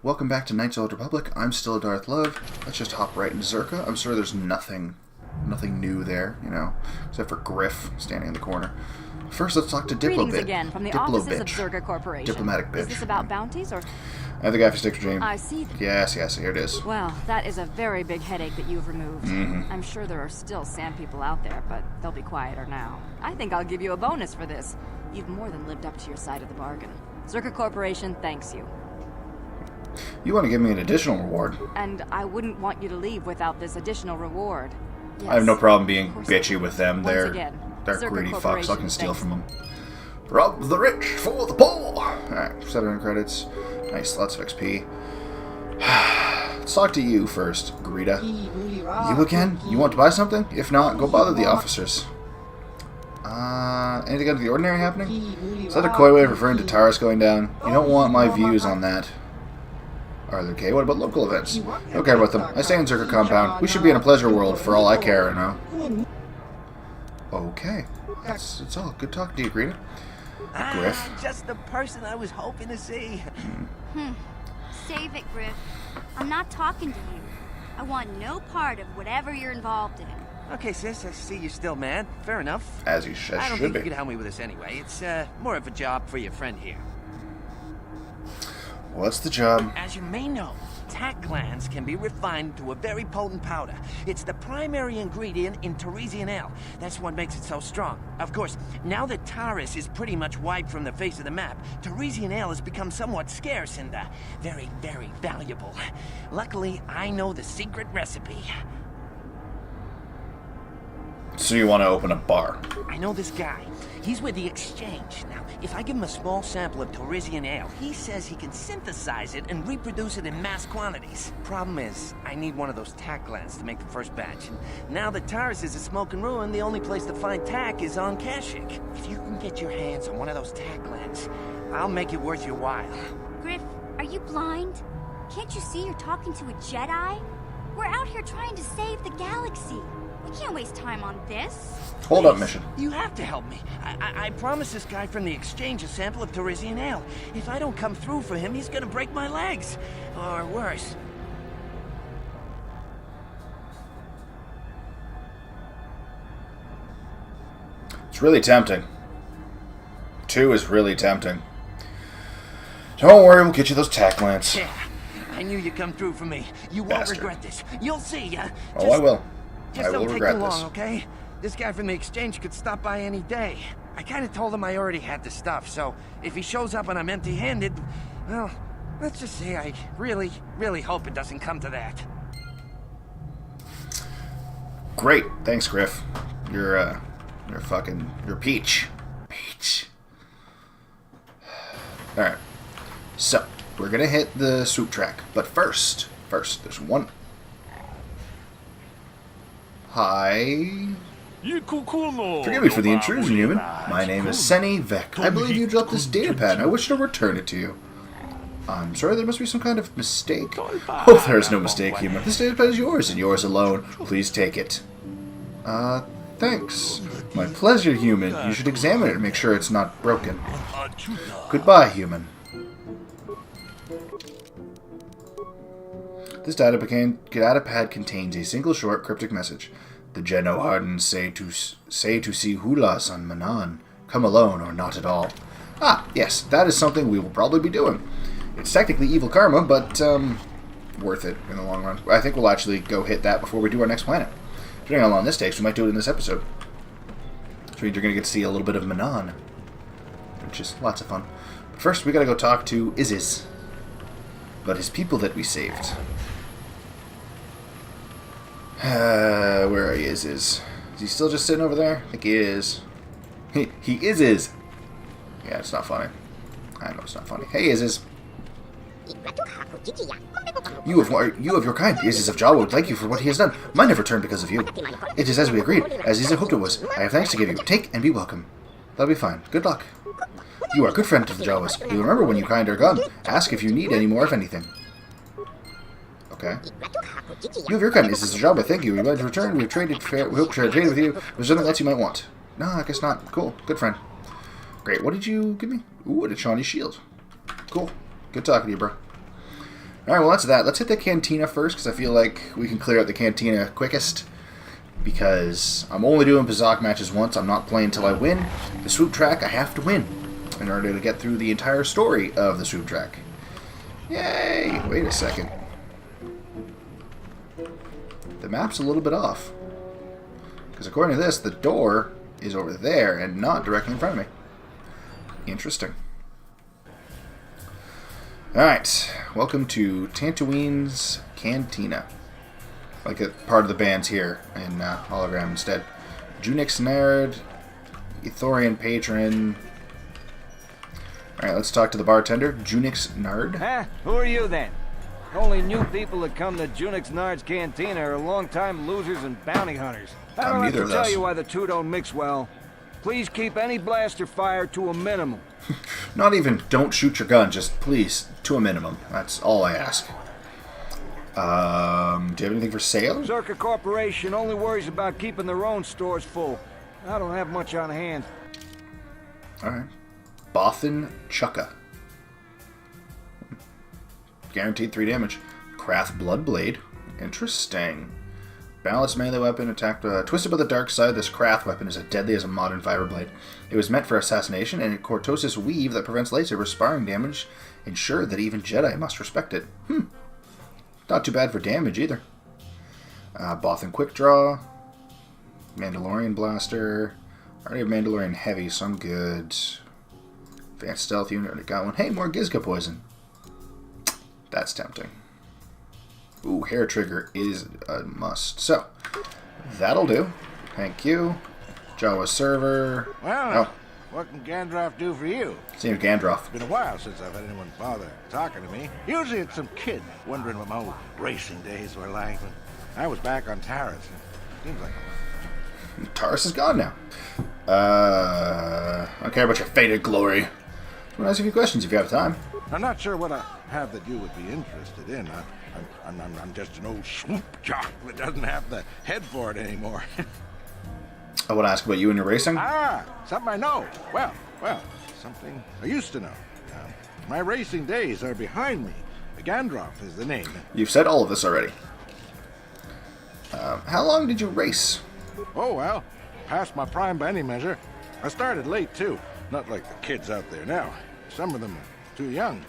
Welcome back to Knights of the Old Republic. I'm still Darth Love. Let's just hop right into Zerka. I'm sure there's nothing new there, you know, except for Griff standing in the corner. First, let's talk to Greetings again from the offices of Zerka Corporation. Diplomatic bitch. Is this about bounties or? I have the guy for Stick Dream. I see. Yes, here it is. Well, that is a very big headache that you've removed. Mm-hmm. I'm sure there are still sand people out there, but they'll be quieter now. I think I'll give you a bonus for this. You've more than lived up to your side of the bargain. Zerka Corporation thanks you. You want to give me an additional reward? And I wouldn't want you to leave without this additional reward. Yes, I have no problem being bitchy with them. They're Zerka greedy fucks. I can steal from them. you. Rob the rich for the poor! Alright, 700 credits. Nice, lots of XP. Let's talk to you first, Greta. You again? You want to buy something? If not, go bother the officers. Anything out of the ordinary happening? Is that a coy way of referring to Taurus going down? You don't want my views on that. Are they okay? What about local events? I don't care about them. I stay in Zerka compound. We should be in a pleasure world for all I care, you know. Okay. It's all good talking to you, Greta. Griff. Just the person I was hoping to see. Save it, Griff. I'm not talking to you. I want no part of whatever you're involved in. Okay, sis, I see you're still mad. Fair enough. As you I don't should think be. you can help me with this anyway. It's more of a job for your friend here. What's the job? As you may know, tack glands can be refined to a very potent powder. It's the primary ingredient in Tarisian ale. That's what makes it so strong. Of course, now that Taurus is pretty much wiped from the face of the map, Tarisian ale has become somewhat scarce and very, very valuable. Luckily, I know the secret recipe. So you want to open a bar? I know this guy. He's with the Exchange. Now, if I give him a small sample of Tarisian ale, he says he can synthesize it and reproduce it in mass quantities. Problem is, I need one of those tack glands to make the first batch. And now that Taurus is a smoking ruin, the only place to find tack is on Kashyyyk. If you can get your hands on one of those tack glands, I'll make it worth your while. Griff, are you blind? Can't you see you're talking to a Jedi? We're out here trying to save the galaxy. We can't waste time on this. Hold up mission. You have to help me. I promised this guy from the Exchange a sample of Tarisian ale. If I don't come through for him, he's gonna break my legs. Or worse. It's really tempting. 2 is really tempting. Don't worry, we'll get you those tack glands. Yeah, I knew you'd come through for me. You won't Bastard. regret this. You'll see. Oh, I will. Just I will don't take regret too long, this. okay? This guy from the Exchange could stop by any day. I kind of told him I already had the stuff, so if he shows up and I'm empty-handed, well, let's just say I really, really hope it doesn't come to that. Great. Thanks, Griff. You're Peach. Peach. Alright. So, we're gonna hit the swoop track. But first, there's one... Hi. Forgive me for the intrusion, human. My name is Seni Vec. I believe you dropped this data pad, and I wish to return it to you. I'm sorry, there must be some kind of mistake. Oh, there is no mistake, human. This data pad is yours, and yours alone. Please take it. Thanks. My pleasure, human. You should examine it and make sure it's not broken. Goodbye, human. This data pad contains a single short cryptic message. The Geno Harden say to see Hulas on Manan. Come alone or not at all. Ah, yes, that is something we will probably be doing. It's technically evil karma, but worth it in the long run. I think we'll actually go hit that before we do our next planet. Depending on how long this takes, we might do it in this episode. Which means you're going to get to see a little bit of Manan, which is lots of fun. But first, we got to go talk to Iziz about his people that we saved. Where are you, Iziz? Is he still just sitting over there? I think he is. He is. Yeah, it's not funny. I know it's not funny. Hey, Iziz. You of your kind, Iziz of Jawa would thank you for what he has done. Mine have returned because of you. It is as we agreed, as Iziz hoped it was. I have thanks to give you. Take and be welcome. That'll be fine. Good luck. You are a good friend of the Jawas. You remember when you kind are gone. Ask if you need any more of anything. Okay. You of your kind, Iziz of Jawa, thank you. We would return. We hope to trade with you. There's something else you might want. No, I guess not. Cool. Good friend. Great. What did you give me? Ooh, a Shawnee shield. Cool. Good talking to you, bro. Alright, well that's that. Let's hit the cantina first, because I feel like we can clear out the cantina quickest. Because I'm only doing Pazak matches once. I'm not playing till I win. The swoop track, I have to win in order to get through the entire story of the swoop track. Yay! Wait a second. The map's a little bit off. Because according to this, the door is over there and not directly in front of me. Interesting. Alright, welcome to Tatooine's Cantina. Like a part of the band's here in hologram instead. Junix Nerd, Ithorian Patron. Alright, let's talk to the bartender, Junix Nerd. Huh? Who are you then? Only new people that come to Junix Nard's Cantina are long-time losers and bounty hunters. I don't have to tell you why the two don't mix well. Please keep any blaster fire to a minimum. Not even don't shoot your gun, just please, to a minimum. That's all I ask. Do you have anything for sale? Circa Corporation only worries about keeping their own stores full. I don't have much on hand. Alright. Bothan Chukka. Guaranteed 3 damage. Krath Bloodblade. Interesting. Balanced melee weapon, attacked twisted by the dark side. This Krath weapon is as deadly as a modern fiber blade. It was meant for assassination, and a Cortosis weave that prevents lightsaber sparring damage ensured that even Jedi must respect it. Not too bad for damage either. Bothan Quick Draw. Mandalorian Blaster. I already have Mandalorian Heavy, so I'm good. Advanced Stealth Unit, already got one. Hey, more Gizka Poison. That's tempting. Ooh, Hair Trigger is a must. So, that'll do. Thank you. Jawa Server. Well, what can Gandroff do for you? Same Gandroff. It's been a while since I've had anyone bother talking to me. Usually it's some kid wondering what my old racing days were like when I was back on Taris. Seems like a lot. Taris is gone now. I don't care about your faded glory. I'm going to ask you a few questions if you have time. I'm not sure what I have that you would be interested in. I'm just an old swoop jock that doesn't have the head for it anymore. I want to ask about you and your racing. Something I know. Well, something I used to know. My racing days are behind me. Gandroff is the name. You've said all of this already. How long did you race? Oh, well, past my prime by any measure. I started late, too. Not like the kids out there now. Some of them are too young.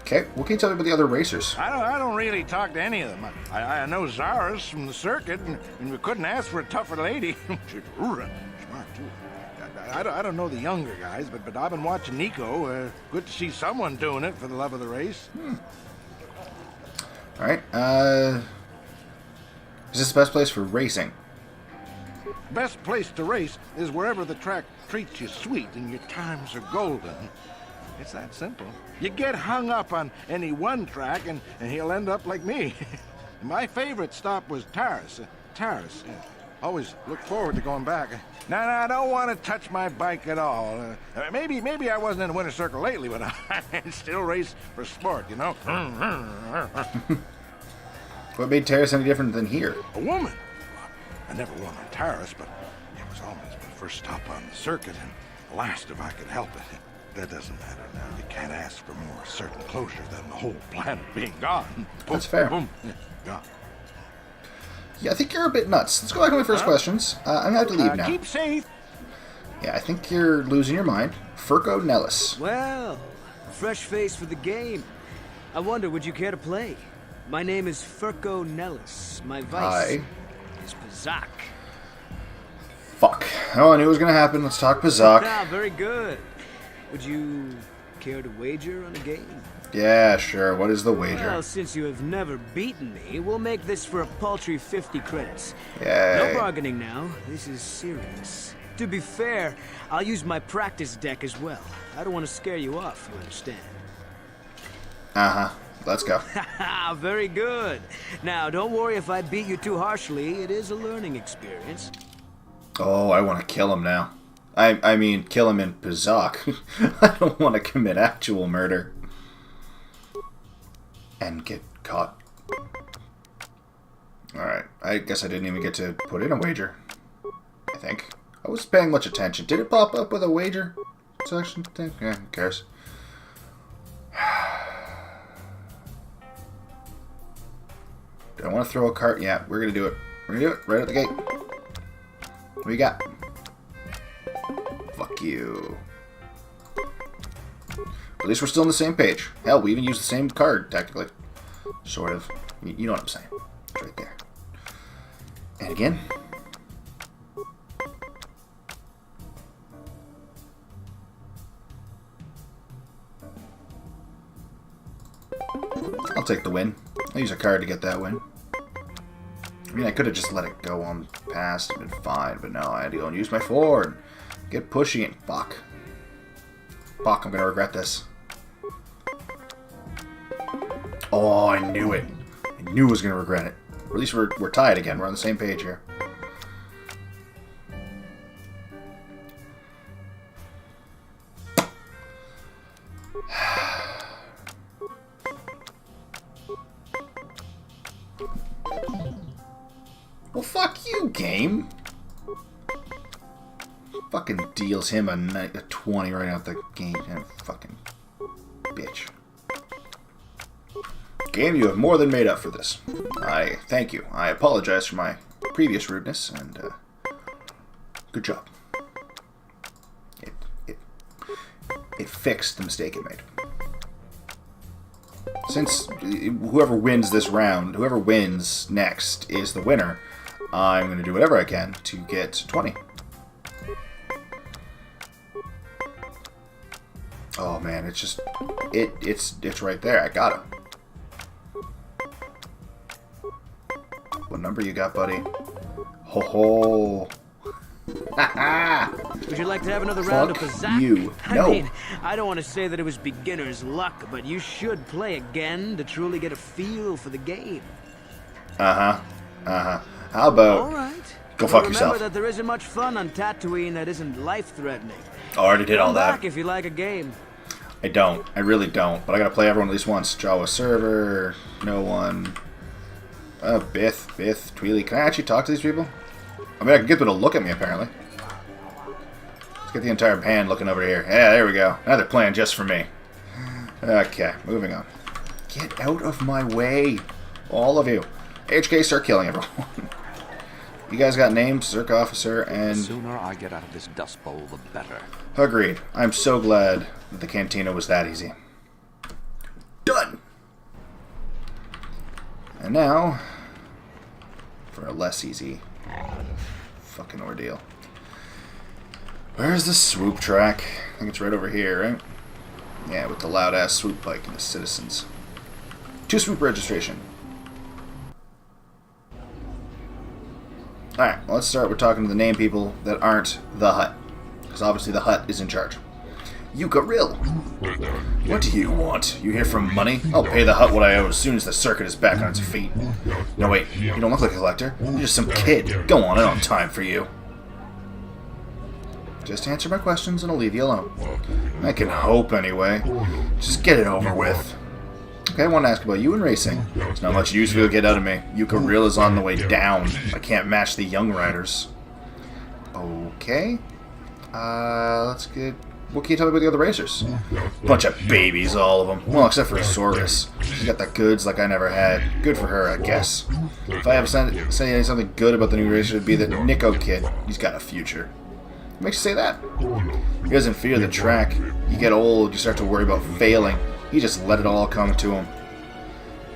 Okay, what can you tell me about the other racers? I don't really talk to any of them. I know Zaris from the circuit, and we couldn't ask for a tougher lady. She's smart, too. I don't know the younger guys, but I've been watching Nico. Good to see someone doing it for the love of the race. Alright, is this the best place for racing? Best place to race is wherever the track treats you sweet and your times are golden. It's that simple. You get hung up on any one track and he'll end up like me. My favorite stop was Taris. Taris. Always look forward to going back. No, I don't want to touch my bike at all. Maybe I wasn't in the winner's circle lately, but I still race for sport, you know? What made Taris any different than here? A woman. I never won on Taris, but it was always my first stop on the circuit and the last if I could help it. That doesn't matter now. You can't ask for more certain closure than the whole planet being gone. Boom, That's fair. Boom, gone. Yeah, I think you're a bit nuts. Let's go back to my first questions. I'm going to have to leave now. Keep safe. Yeah, I think you're losing your mind. Furco Nellis. Well, a fresh face for the game. I wonder, would you care to play? My name is Furco Nellis. My vice is Pazak. Fuck. Oh, I knew it was going to happen. Let's talk Pazak. Ah, very good. Would you care to wager on a game? Yeah, sure. What is the wager? Well, since you have never beaten me, we'll make this for a paltry 50 credits. Yay. No bargaining now. This is serious. To be fair, I'll use my practice deck as well. I don't want to scare you off, you understand? Uh-huh. Let's go. Haha, very good. Now, don't worry if I beat you too harshly. It is a learning experience. Oh, I want to kill him now. I mean, kill him in Pazak. I don't want to commit actual murder. And get caught. Alright, I guess I didn't even get to put in a wager. I think. I was paying much attention. Did it pop up with a wager section thing? Yeah, who cares? Do I want to throw a cart? Yeah, we're going to do it. We're going to do it right at the gate. What do you got? Fuck you. At least we're still on the same page. Hell, we even use the same card, technically. Sort of. You know what I'm saying. It's right there. And again. I'll take the win. I'll use a card to get that win. I mean, I could have just let it go on past and been fine, but no, I had to go and use my 4 and get pushy and fuck. Fuck, I'm gonna regret this. Oh, I knew it. I knew I was gonna regret it. Or at least we're tied again. We're on the same page here. Well, fuck you, game. Fucking deals him a 20 right out the game. Fucking bitch. Game, you have more than made up for this. I thank you. I apologize for my previous rudeness, and good job. It fixed the mistake it made. Since whoever wins this round, whoever wins next is the winner, I'm going to do whatever I can to get 20. Oh man, it's just it's right there. I got it. What number you got, buddy? Ho ho! Would you like to have another round of Pizzazz? You. No. I mean, I don't want to say that it was beginner's luck, but you should play again to truly get a feel for the game. How about All right. Go fuck Remember yourself. that there isn't much fun on Tatooine that isn't life-threatening. I already did all Come that. back if you like a game. I don't. I really don't. But I gotta play everyone at least once. Jawa server. No one. Bith, Tweely. Can I actually talk to these people? I mean, I can get them to look at me, apparently. Let's get the entire band looking over here. Yeah, there we go. Now they're playing just for me. Okay, moving on. Get out of my way. All of you. HK, start killing everyone. You guys got names? Zerk Officer and... The sooner I get out of this dust bowl, the better. Agreed. I'm so glad that the cantina was that easy. Done! And now, for a less easy fucking ordeal. Where's the swoop track? I think it's right over here, right? Yeah, with the loud-ass swoop bike and the citizens. 2 swoop registration. Alright, well, let's start with talking to the name people that aren't the Hut. Because obviously the Hut is in charge. Yuka Rill. What do you want? You here for money? I'll pay the Hut what I owe as soon as the circuit is back on its feet. No, wait, you don't look like a collector. You're just some kid. Go on, I don't have time for you. Just answer my questions and I'll leave you alone. I can hope, anyway. Just get it over with. Okay, I want to ask about you and racing. There's not much use you'll get out of me. Yuka Rill is on the way down. I can't match the young riders. Okay. Let's get... What can you tell me about the other racers? Bunch of babies, all of them. Well, except for Azorus. She's got the goods like I never had. Good for her, I guess. If I ever say something good about the new racer, it'd be the Nico kid. He's got a future. What makes you say that? He doesn't fear the track. You get old, you start to worry about failing. He just let it all come to him.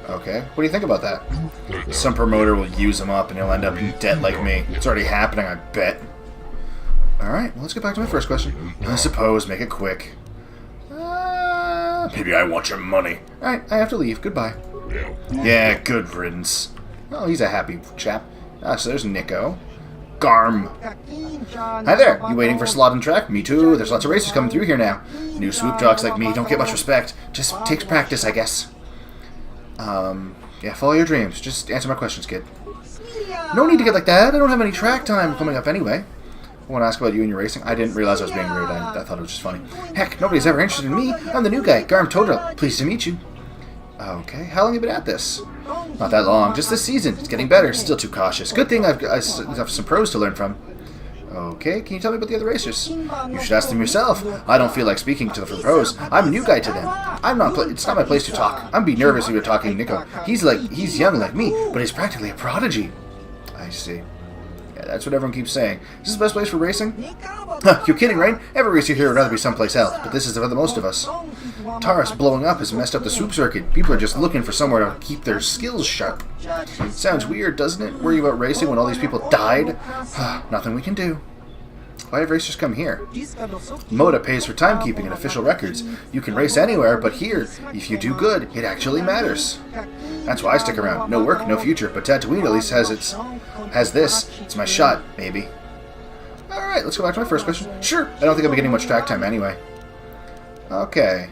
Okay, what do you think about that? Some promoter will use him up and he'll end up in debt like me. It's already happening, I bet. Alright, well, let's get back to my first question. I suppose, make it quick. Maybe I want your money. Alright, I have to leave. Goodbye. Yeah, good riddance. Oh, he's a happy chap. So there's Nico. Garm. Hi there, you waiting for slot and track? Me too, there's lots of racers coming through here now. New swoop jocks like me don't get much respect. Just takes practice, I guess. Yeah, follow your dreams. Just answer my questions, kid. No need to get like that. I don't have any track time coming up anyway. I want to ask about you and your racing. I didn't realize I was being rude. I thought it was just funny. Heck, nobody's ever interested in me. I'm the new guy, Garm Todrell. Pleased to meet you. Okay, how long have you been at this? Not that long, just this season. It's getting better, still too cautious. Good thing I've some pros to learn from. Okay, can you tell me about the other racers? You should ask them yourself. I don't feel like speaking to the pros. I'm a new guy to them. It's not my place to talk. I'm be nervous if you're talking Nico. He's young like me, but he's practically a prodigy. I see. Yeah, that's what everyone keeps saying. Is this the best place for racing? Huh, you're kidding, right? Every racer here would rather be someplace else, but this is for the most of us. Taurus blowing up has messed up the swoop circuit. People are just looking for somewhere to keep their skills sharp. Sounds weird, doesn't it? Worry about racing when all these people died? Nothing we can do. Why have racers come here? Moda pays for timekeeping and official records. You can race anywhere, but here, if you do good, it actually matters. That's why I stick around. No work, no future, but Tatooine at least has this. It's my shot, maybe. Alright, let's go back to my first question. Sure, I don't think I'll be getting much track time anyway. Okay.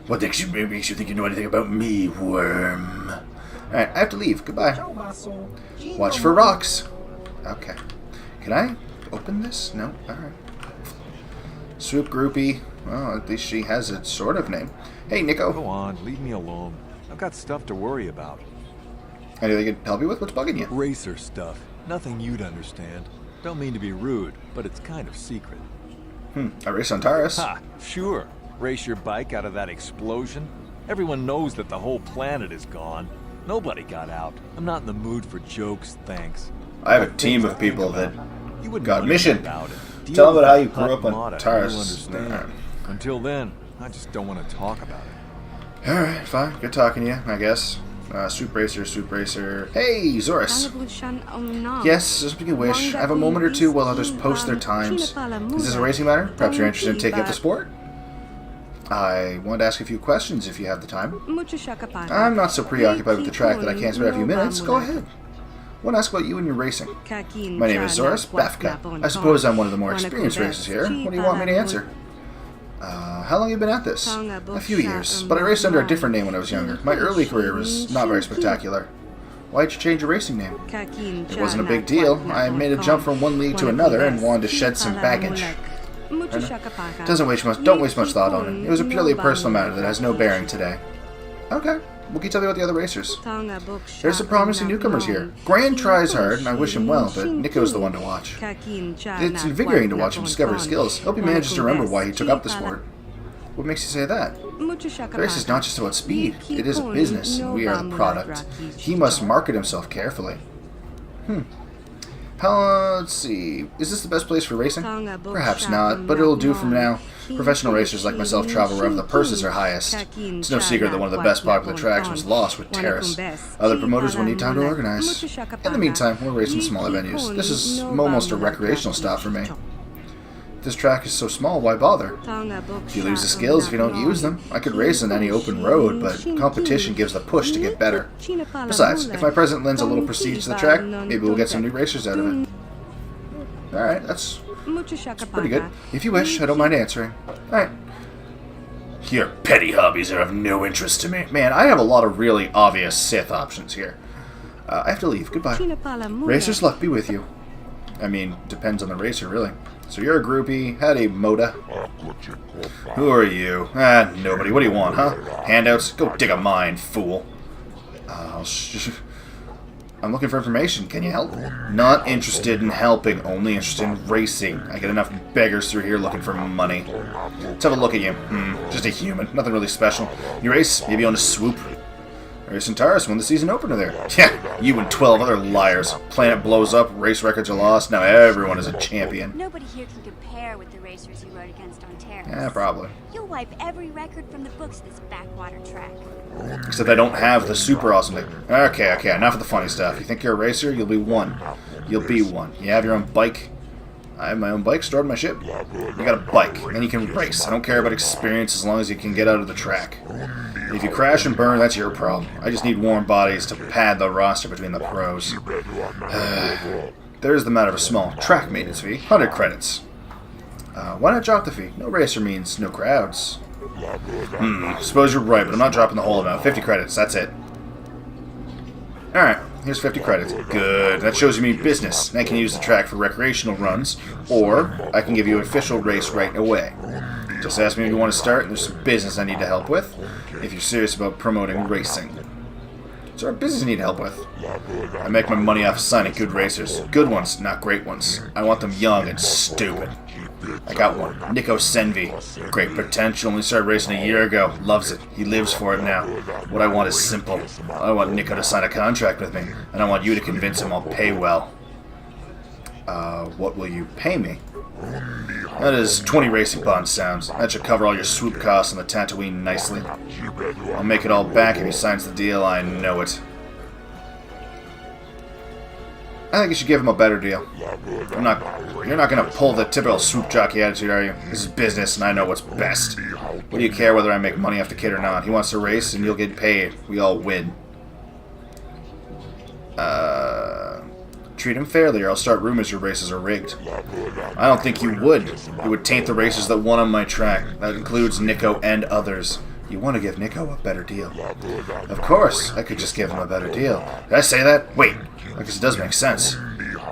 What makes you think you know anything about me, worm? Alright, I have to leave. Goodbye. Watch for rocks. Okay. Can I open this? No? Alright. Swoop Groupie. Well, at least she has a sort of name. Hey, Nico. Go on, leave me alone. I've got stuff to worry about. Anything I can help you with? What's bugging you? Racer stuff. Nothing you'd understand. Don't mean to be rude, but it's kind of secret. I race on Taurus. Ha! Sure. Race your bike out of that explosion? Everyone knows that the whole planet is gone. Nobody got out. I'm not in the mood for jokes, thanks. I have a team of people that you got a mission. About it. Tell them about how you grew up on Taurus. Until then, I just don't want to talk about it. Alright, fine. Good talking to you, I guess. Swoop Racer. Hey, Zorus. Yes, just make a wish. I have a moment or two while others post their times. Is this a racing matter? Perhaps you're interested in taking up the sport? I wanted to ask a few questions if you have the time. I'm not so preoccupied with the track that I can't spare a few minutes. Go ahead. I want to ask about you and your racing. My name is Zorus Bafka. I suppose I'm one of the more experienced racers here. What do you want me to answer? How long have you been at this? A few years, but I raced under a different name when I was younger. My early career was not very spectacular. Why'd you change your racing name? It wasn't a big deal. I made a jump from one league to another and wanted to shed some baggage. Don't waste much thought on it. It was purely a personal matter that has no bearing today. Okay. What can you tell me about the other racers? There's some promising newcomers here. Gran tries hard, and I wish him well, but Nico's the one to watch. It's invigorating to watch him discover his skills. Hope he manages to remember why he took up the sport. What makes you say that? The race is not just about speed. It is a business, and we are the product. He must market himself carefully. Let's see. Is this the best place for racing? Perhaps not, but it'll do from now. Professional racers like myself travel wherever the purses are highest. It's no secret that one of the best popular tracks was lost with terrace. Other promoters will need time to organize. In the meantime, we're racing smaller venues. This is almost a recreational stop for me. If this track is so small, why bother? If you lose the skills if you don't use them, I could race on any open road, but competition gives the push to get better. Besides, if my presence lends a little prestige to the track, maybe we'll get some new racers out of it. Alright, that's pretty good. If you wish, I don't mind answering. Alright. Your petty hobbies are of no interest to me. Man, I have a lot of really obvious Sith options here. I have to leave. Goodbye. Racer's luck be with you. I mean, depends on the racer, really. So you're a groupie. Howdy, Moda. Who are you? Nobody. What do you want, huh? Handouts? Go dig a mine, fool. I'm looking for information. Can you help? Not interested in helping. Only interested in racing. I get enough beggars through here looking for money. Let's have a look at you. Just a human. Nothing really special. You race? Maybe on a swoop? Racing Taurus won the season opener there. Yeah, you and 12 other liars. Planet blows up, race records are lost, now everyone is a champion. Nobody here can compare with the racers you rode against on Terrace. Yeah, probably. You'll wipe every record from the books this backwater track. Except I don't have the super awesome thing. Okay, enough of the funny stuff. You think you're a racer? You'll be one. You'll be one. You have your own bike. I have my own bike stored in my ship. You got a bike, and then you can race. I don't care about experience as long as you can get out of the track. If you crash and burn, that's your problem. I just need warm bodies to pad the roster between the pros. There's the matter of a small track maintenance fee, 100 credits. Why not drop the fee? No racer means no crowds. Suppose you're right, but I'm not dropping the whole amount. 50 credits, that's it. Alright, here's 50 credits. Good, that shows you mean business. I can use the track for recreational runs, or I can give you an official race right away. Just ask me if you want to start, and there's some business I need to help with, if you're serious about promoting racing. What's our business need help with? I make my money off signing good racers. Good ones, not great ones. I want them young and stupid. I got one. Nico Senvi. Great potential. Only started racing a year ago. Loves it. He lives for it now. What I want is simple. I want Nico to sign a contract with me, and I want you to convince him I'll pay well. What will you pay me? That is 20 racing bond sounds. That should cover all your swoop costs on the Tatooine nicely. I'll make it all back if he signs the deal, I know it. I think you should give him a better deal. You're not gonna pull the typical swoop jockey attitude, are you? This is business, and I know what's best. What do you care whether I make money off the kid or not? He wants to race, and you'll get paid. We all win. Treat him fairly, or I'll start rumors your races are rigged. I don't think you would. You would taint the racers that won on my track. That includes Nico and others. You want to give Nico a better deal. Of course, I could just give him a better deal. Did I say that? Wait, because it does make sense.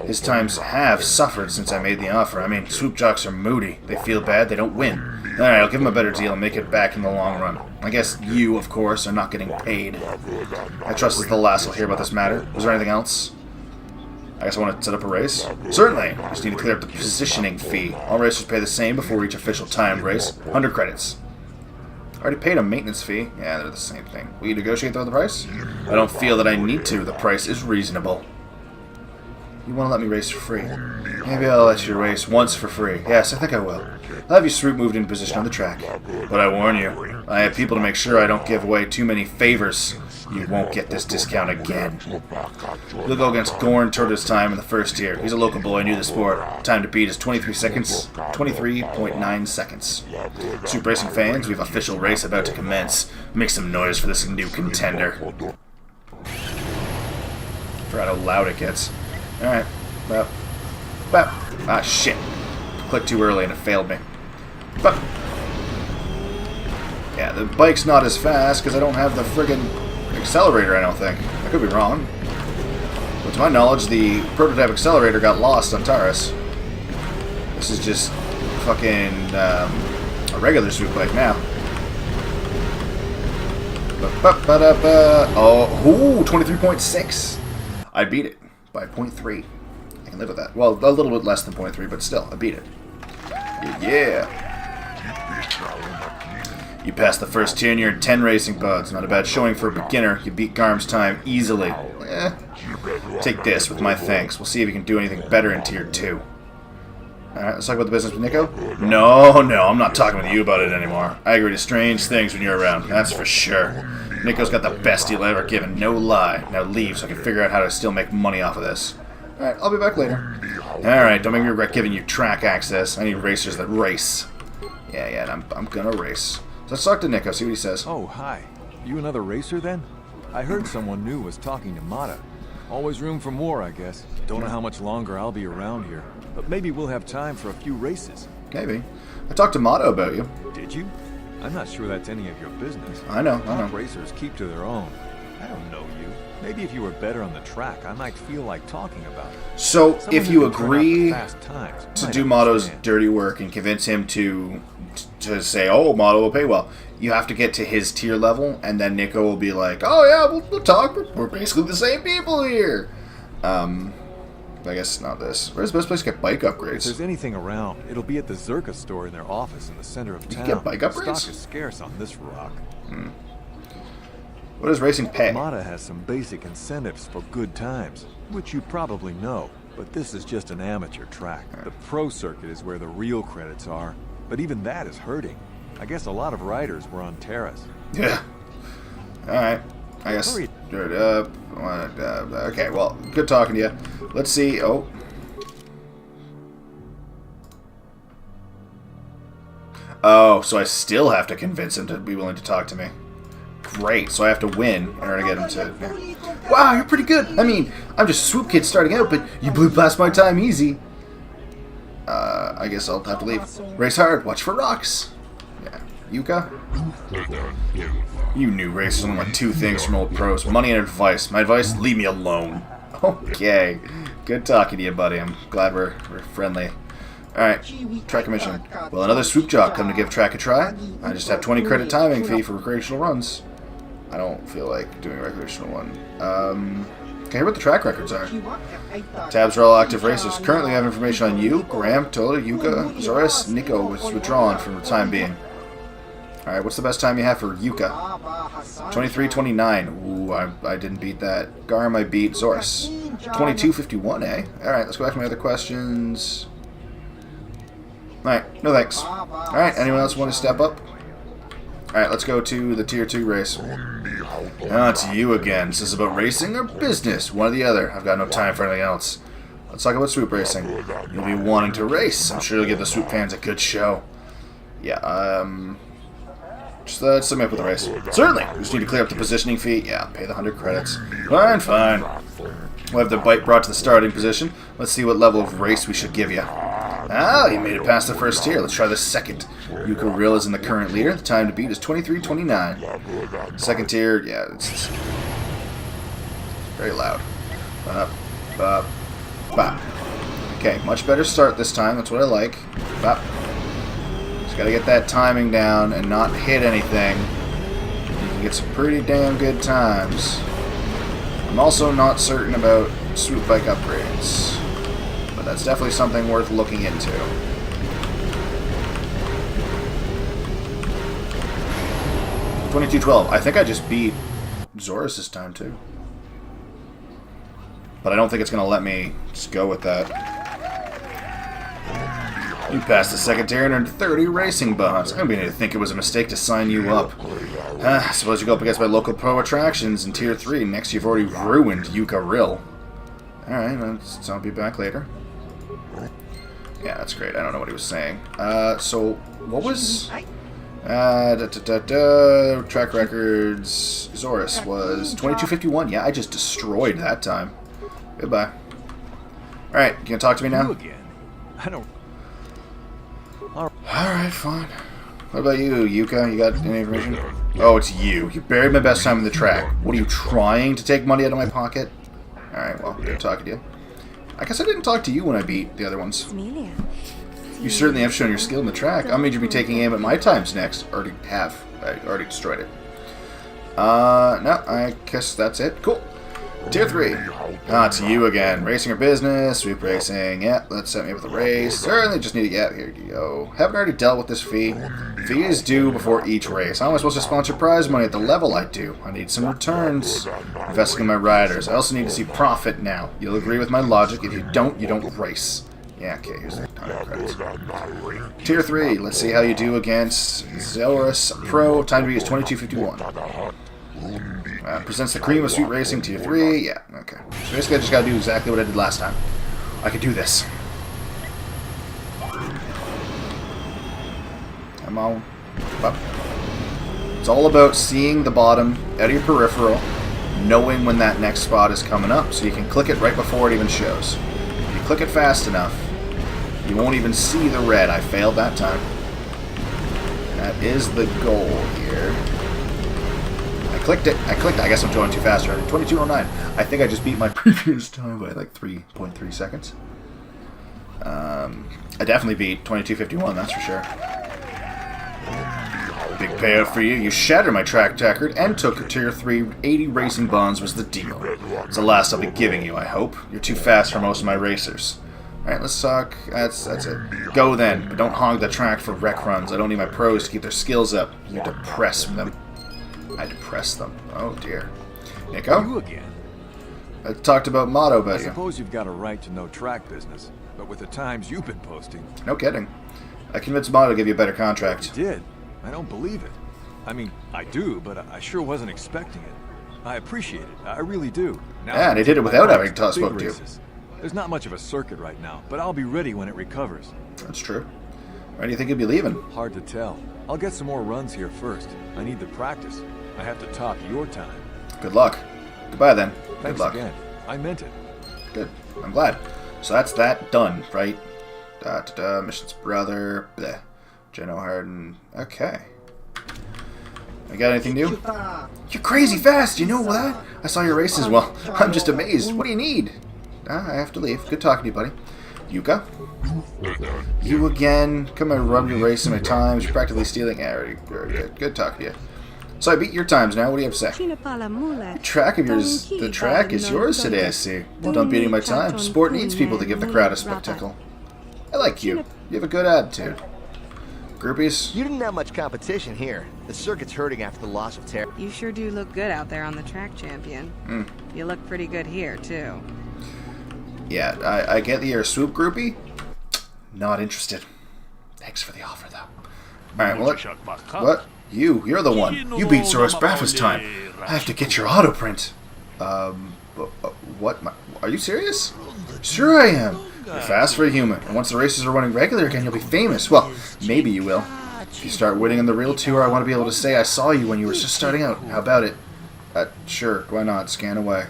His times have suffered since I made the offer. I mean, swoop jocks are moody. They feel bad, they don't win. Alright, I'll give him a better deal and make it back in the long run. I guess you, of course, are not getting paid. I trust this is the last we'll hear about this matter. Was there anything else? I guess I want to set up a race? Certainly. I just need to clear up the positioning fee. All racers pay the same before each official timed race. 100 credits. I already paid a maintenance fee. Yeah, they're the same thing. Will you negotiate the price? I don't feel that I need to. The price is reasonable. You want to let me race for free? Maybe I'll let you race once for free. Yes, I think I will. I'll have you swoop moved into position on the track. But I warn you, I have people to make sure I don't give away too many favors. You won't get this discount again. We'll go against Gorn Turtle's time in the first tier. He's a local boy, new to the sport. Time to beat is 23 seconds. 23.9 seconds. Swoop Racing fans, we have official race about to commence. Make some noise for this new contender. Forgot how loud it gets. Alright. Well. Ah, shit. Clicked too early and it failed me. But yeah, the bike's not as fast because I don't have the friggin' accelerator, I don't think. I could be wrong. But to my knowledge, the prototype accelerator got lost on Taurus. This is just fucking a regular swoop bike now. Oh, 23.6. I beat it by 0.3. I can live with that. Well, a little bit less than 0.3, but still, I beat it. Yeah. You passed the first tier and you're in 10 racing pods. Not a bad showing for a beginner. You beat Garm's time easily. Take this with my thanks. We'll see if you can do anything better in tier 2. Alright, let's talk about the business with Nico. No, I'm not talking with you about it anymore. I agree to strange things when you're around, that's for sure. Nico's got the best deal I've ever given, no lie. Now leave so I can figure out how to still make money off of this. Alright, I'll be back later. Alright, don't make me regret giving you track access. I need racers that race. Yeah, and I'm gonna race. So let's talk to Nico, see what he says. Oh, hi. You another racer then? I heard someone new was talking to Mata. Always room for more, I guess. Don't know how much longer I'll be around here, but maybe we'll have time for a few races. Maybe. I talked to Mata about you. Did you? I'm not sure that's any of your business. I know. Racers keep to their own. I don't know you. Maybe if you were better on the track, I might feel like talking about it. So, if you agree to do Mato's dirty work and convince him to say, oh, Mato will pay well, you have to get to his tier level, and then Nico will be like, oh yeah, we'll talk, we're basically the same people here. I guess not this. Where's the best place to get bike upgrades? If there's anything around, it'll be at the Zerka store in their office in the center of town. You can get bike upgrades? Stock is scarce on this rock. What does racing pay? Mata has some basic incentives for good times, which you probably know, but this is just an amateur track. The pro circuit is where the real credits are, but even that is hurting. I guess a lot of riders were on Terrace. Yeah. Alright. I guess. Okay, well, good talking to you. Let's see. Oh, so I still have to convince him to be willing to talk to me. Great, so I have to win in order to get him to... Yeah. Wow, you're pretty good. I mean, I'm just a swoop kid starting out, but you blew past my time easy. I guess I'll have to leave. Race hard, watch for rocks. Yeah. Yuka? You new racers only want two things from old pros. Money and advice. My advice, leave me alone. Okay. Good talking to you, buddy. I'm glad we're friendly. Alright, track commission. Will another swoop jock come to give track a try? I just have 20 credit timing fee for recreational runs. I don't feel like doing a recreational one. Can I hear what the track records are? Tabs are all active racers. Currently, I have information on you, Graham, Tola, Yuka, Zoris, Nico was withdrawn for the time being. Alright, what's the best time you have for Yuka? 23:29. Ooh, I didn't beat that. Garm, I beat Zoris. 22:51, eh? Alright, let's go back to my other questions. Alright, no thanks. Alright, anyone else want to step up? Alright, let's go to the Tier 2 race. Ah, it's you again. Is this about racing or business? One or the other. I've got no time for anything else. Let's talk about swoop racing. You'll be wanting to race. I'm sure you'll give the swoop fans a good show. Yeah, just set me up with the race. Certainly! We just need to clear up the positioning fee. Yeah, pay the 100 credits. Fine, fine. We'll have the bike brought to the starting position. Let's see what level of race we should give you. Ah, you made it past the first tier. Let's try the second. Yuka Rill is in the current leader. The time to beat is 23:29. Second tier, yeah, it's very loud. Bop, bop, bop. Okay, much better start this time. That's what I like. Bop. Just gotta get that timing down and not hit anything. You can get some pretty damn good times. I'm also not certain about swoop bike upgrades, but that's definitely something worth looking into. $22.12. I think I just beat Zoris this time too, but I don't think it's going to let me just go with that. You passed the second tier and earned 30 racing bonds. I'm beginning to think it was a mistake to sign you up. I suppose you go up against my local pro attractions in Tier 3. Next, you've already ruined Yuka Rill. Alright, so I'll be back later. Yeah, that's great. I don't know what he was saying. So, what was... track records... Zoris was 22:51. Yeah, I just destroyed that time. Goodbye. Alright, you gonna talk to me now? I don't... Alright, fine. What about you, Yuka? You got any information? Oh, it's you. You buried my best time in the track. What are you trying to take money out of my pocket? Alright, well, good talking to you. I guess I didn't talk to you when I beat the other ones. You certainly have shown your skill in the track. I'll need you to be taking aim at my times next. Already have. I already destroyed it. No, I guess that's it. Cool. Tier 3. Ah, it's you again. Racing or business? Swoop racing. Yeah, let's set me up with a race. Certainly just need to get here you go. Haven't already dealt with this fee. Fee is due before each race. How am I supposed to sponsor prize money at the level I do? I need some returns. Investing in my riders. I also need to see profit now. You'll agree with my logic. If you don't race. Yeah, okay, here's the 100 credits. Tier 3. Let's see how you do against Zoris Pro. Time to beat is 22:51. Presents the cream of sweet racing. Tier 3. Yeah, okay. So basically I just gotta do exactly what I did last time. I can do this. Come on. Up. It's all about seeing the bottom out of your peripheral, knowing when that next spot is coming up, so you can click it right before it even shows. If you click it fast enough, you won't even see the red. I failed that time. That is the goal here. I clicked it. I guess I'm going too fast already. 22:09. I think I just beat my previous time by like 3.3 seconds. I definitely beat 22:51, that's for sure. Big payout for you. You shattered my track record and took a Tier 3 80 racing bonds was the deal. It's the last I'll be giving you, I hope. You're too fast for most of my racers. Alright, let's talk. That's it. Go then, but don't hog the track for rec runs. I don't need my pros to keep their skills up. You depress them. I depress them. Oh dear. Nico? You again? I talked about motto about I you. suppose you've got a right to know track business, but with the times you've been posting... No kidding. I convinced Motto to give you a better contract. You did? I don't believe it. I mean, I do, but I sure wasn't expecting it. I appreciate it. I really do. Now, yeah, they did it without having to spoke to you. There's not much of a circuit right now, but I'll be ready when it recovers. That's true. When do you think you'll be leaving? Hard to tell. I'll get some more runs here first. I need the practice. I have to top your time. Good luck. Goodbye then. Thanks Good luck. again. I meant it. Good. I'm glad. So that's that done, right? Missions brother. Bleh. Geno Harden. Okay. I got anything new? You're crazy fast. You know that? I saw your races. Well, I'm just amazed. What do you need? I have to leave. Good talking to you, buddy. Yuka? You again? Come and rub your race in my times. You're practically stealing. Yeah, already good. Good talking to you. So I beat your times now. What do you have to say? The track is yours today, I see. Well done beating my time. Sport needs people to give the crowd a spectacle. I like you. You have a good attitude. Groupies? You didn't have much competition here. The circuit's hurting after the loss of Terra. You sure do look good out there on the track, champion. You look pretty good here, too. Yeah, I get that you're a swoop groupie. Not interested. Thanks for the offer, though. Alright, what? You're the one. You beat Soros Baffa's time. I have to get your auto print. What? Are you serious? Sure I am. You're fast for a human, and once the races are running regular again, you'll be famous. Well, maybe you will. If you start winning in the real tour, I want to be able to say I saw you when you were just starting out. How about it? Sure, why not? Scan away.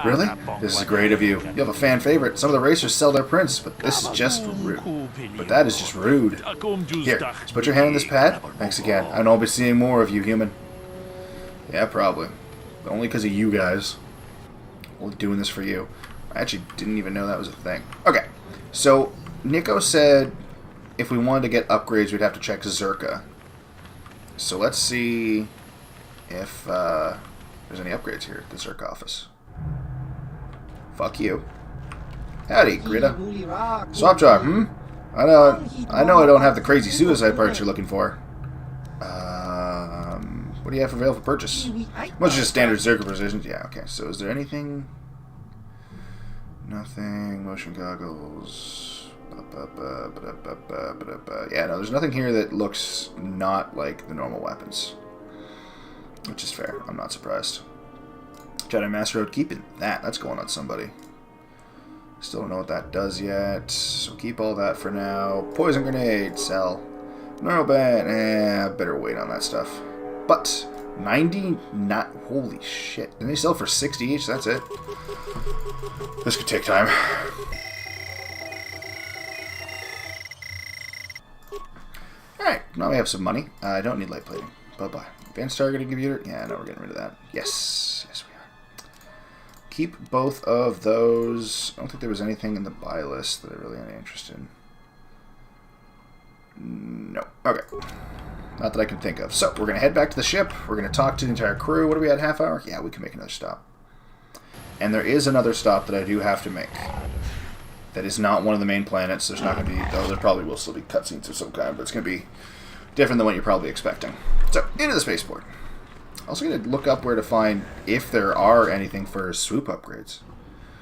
Really? This is great of you. You have a fan favorite. Some of the racers sell their prints, but this is just rude. But that is just rude. Here, just put your hand on this pad. Thanks again. I know I'll be seeing more of you, human. Yeah, probably. But only because of you guys. Only doing this for you. I actually didn't even know that was a thing. Okay, so Nico said if we wanted to get upgrades, we'd have to check Zerka. So let's see if there's any upgrades here at the Zerka office. Fuck you. Howdy, Greta. Swap jar, I know I don't have the crazy suicide parts you're looking for. What do you have available for purchase? Well, just standard Zerka positions. Yeah, okay. So is there anything? Nothing. Motion goggles. Yeah, no, there's nothing here that looks not like the normal weapons. Which is fair. I'm not surprised. Jedi Master Road, keeping that. That's going on somebody. Still don't know what that does yet. So keep all that for now. Poison grenade, sell. Neuroband, better wait on that stuff. But 90, not holy shit. And they sell for 60 each, that's it. This could take time. Alright, now we have some money. I don't need light plating. Bye-bye. Advanced targeting computer? Yeah, no, we're getting rid of that. Yes. Yes, we are. Keep both of those. I don't think there was anything in the buy list that I really had any interest in. No. Okay. Not that I can think of. So, we're going to head back to the ship. We're going to talk to the entire crew. What do we at, half hour? Yeah, we can make another stop. And there is another stop that I do have to make. That is not one of the main planets. There's not going to be... Oh, there probably will still be cutscenes of some kind, but it's going to be different than what you're probably expecting. So, into the spaceport. Also going to look up where to find if there are anything for swoop upgrades.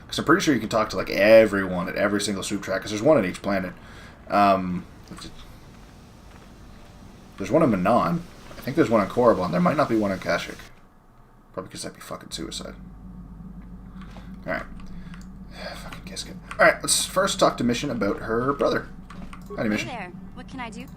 Because I'm pretty sure you can talk to, like, everyone at every single swoop track, because there's one on each planet. There's one on Manon. I think there's one on Korriban. There might not be one on Kashyyyk. Probably because that'd be fucking suicide. Alright. Fucking Kiskit. Alright, let's first talk to Mission about her brother. Howdy, Mission. Hey there. What can I do?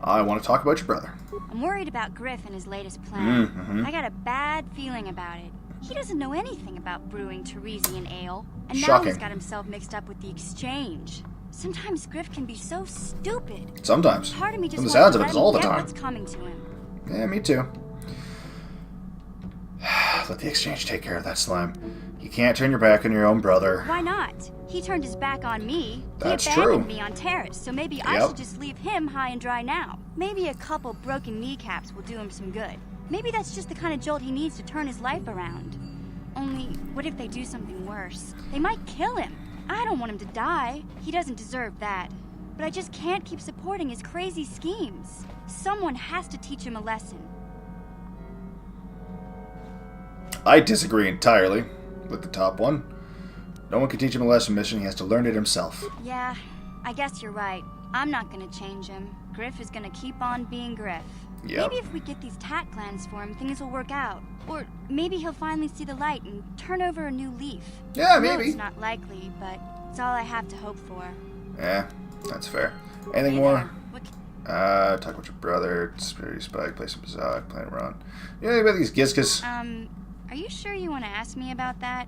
I want to talk about your brother. I'm worried about Griff and his latest plan. I got a bad feeling about it. He doesn't know anything about brewing Teresian ale. And now he's got himself mixed up with the exchange. Sometimes Griff can be so stupid. Sometimes. Part of me just From the sounds of it, it's all the get time. What's coming to him. Yeah, me too. Let the exchange take care of that slime. You can't turn your back on your own brother. Why not? He turned his back on me. That's he abandoned true. me on Terrace, so maybe I should just leave him high and dry now. Maybe a couple broken kneecaps will do him some good. Maybe that's just the kind of jolt he needs to turn his life around. Only, what if they do something worse? They might kill him. I don't want him to die. He doesn't deserve that. But I just can't keep supporting his crazy schemes. Someone has to teach him a lesson. I disagree entirely with the top one. No one can teach him a lesson, Mission. He has to learn it himself. Yeah, I guess you're right. I'm not gonna change him. Griff is gonna keep on being Griff. Yep. Maybe if we get these tack glands for him, things will work out. Or maybe he'll finally see the light and turn over a new leaf. Yeah, I know maybe. it's not likely, but it's all I have to hope for. Yeah, that's fair. Anything more? Talk about your brother, Spirity Spike, play some Bazak, plan run. You know about these Gizkas? Are you sure you want to ask me about that?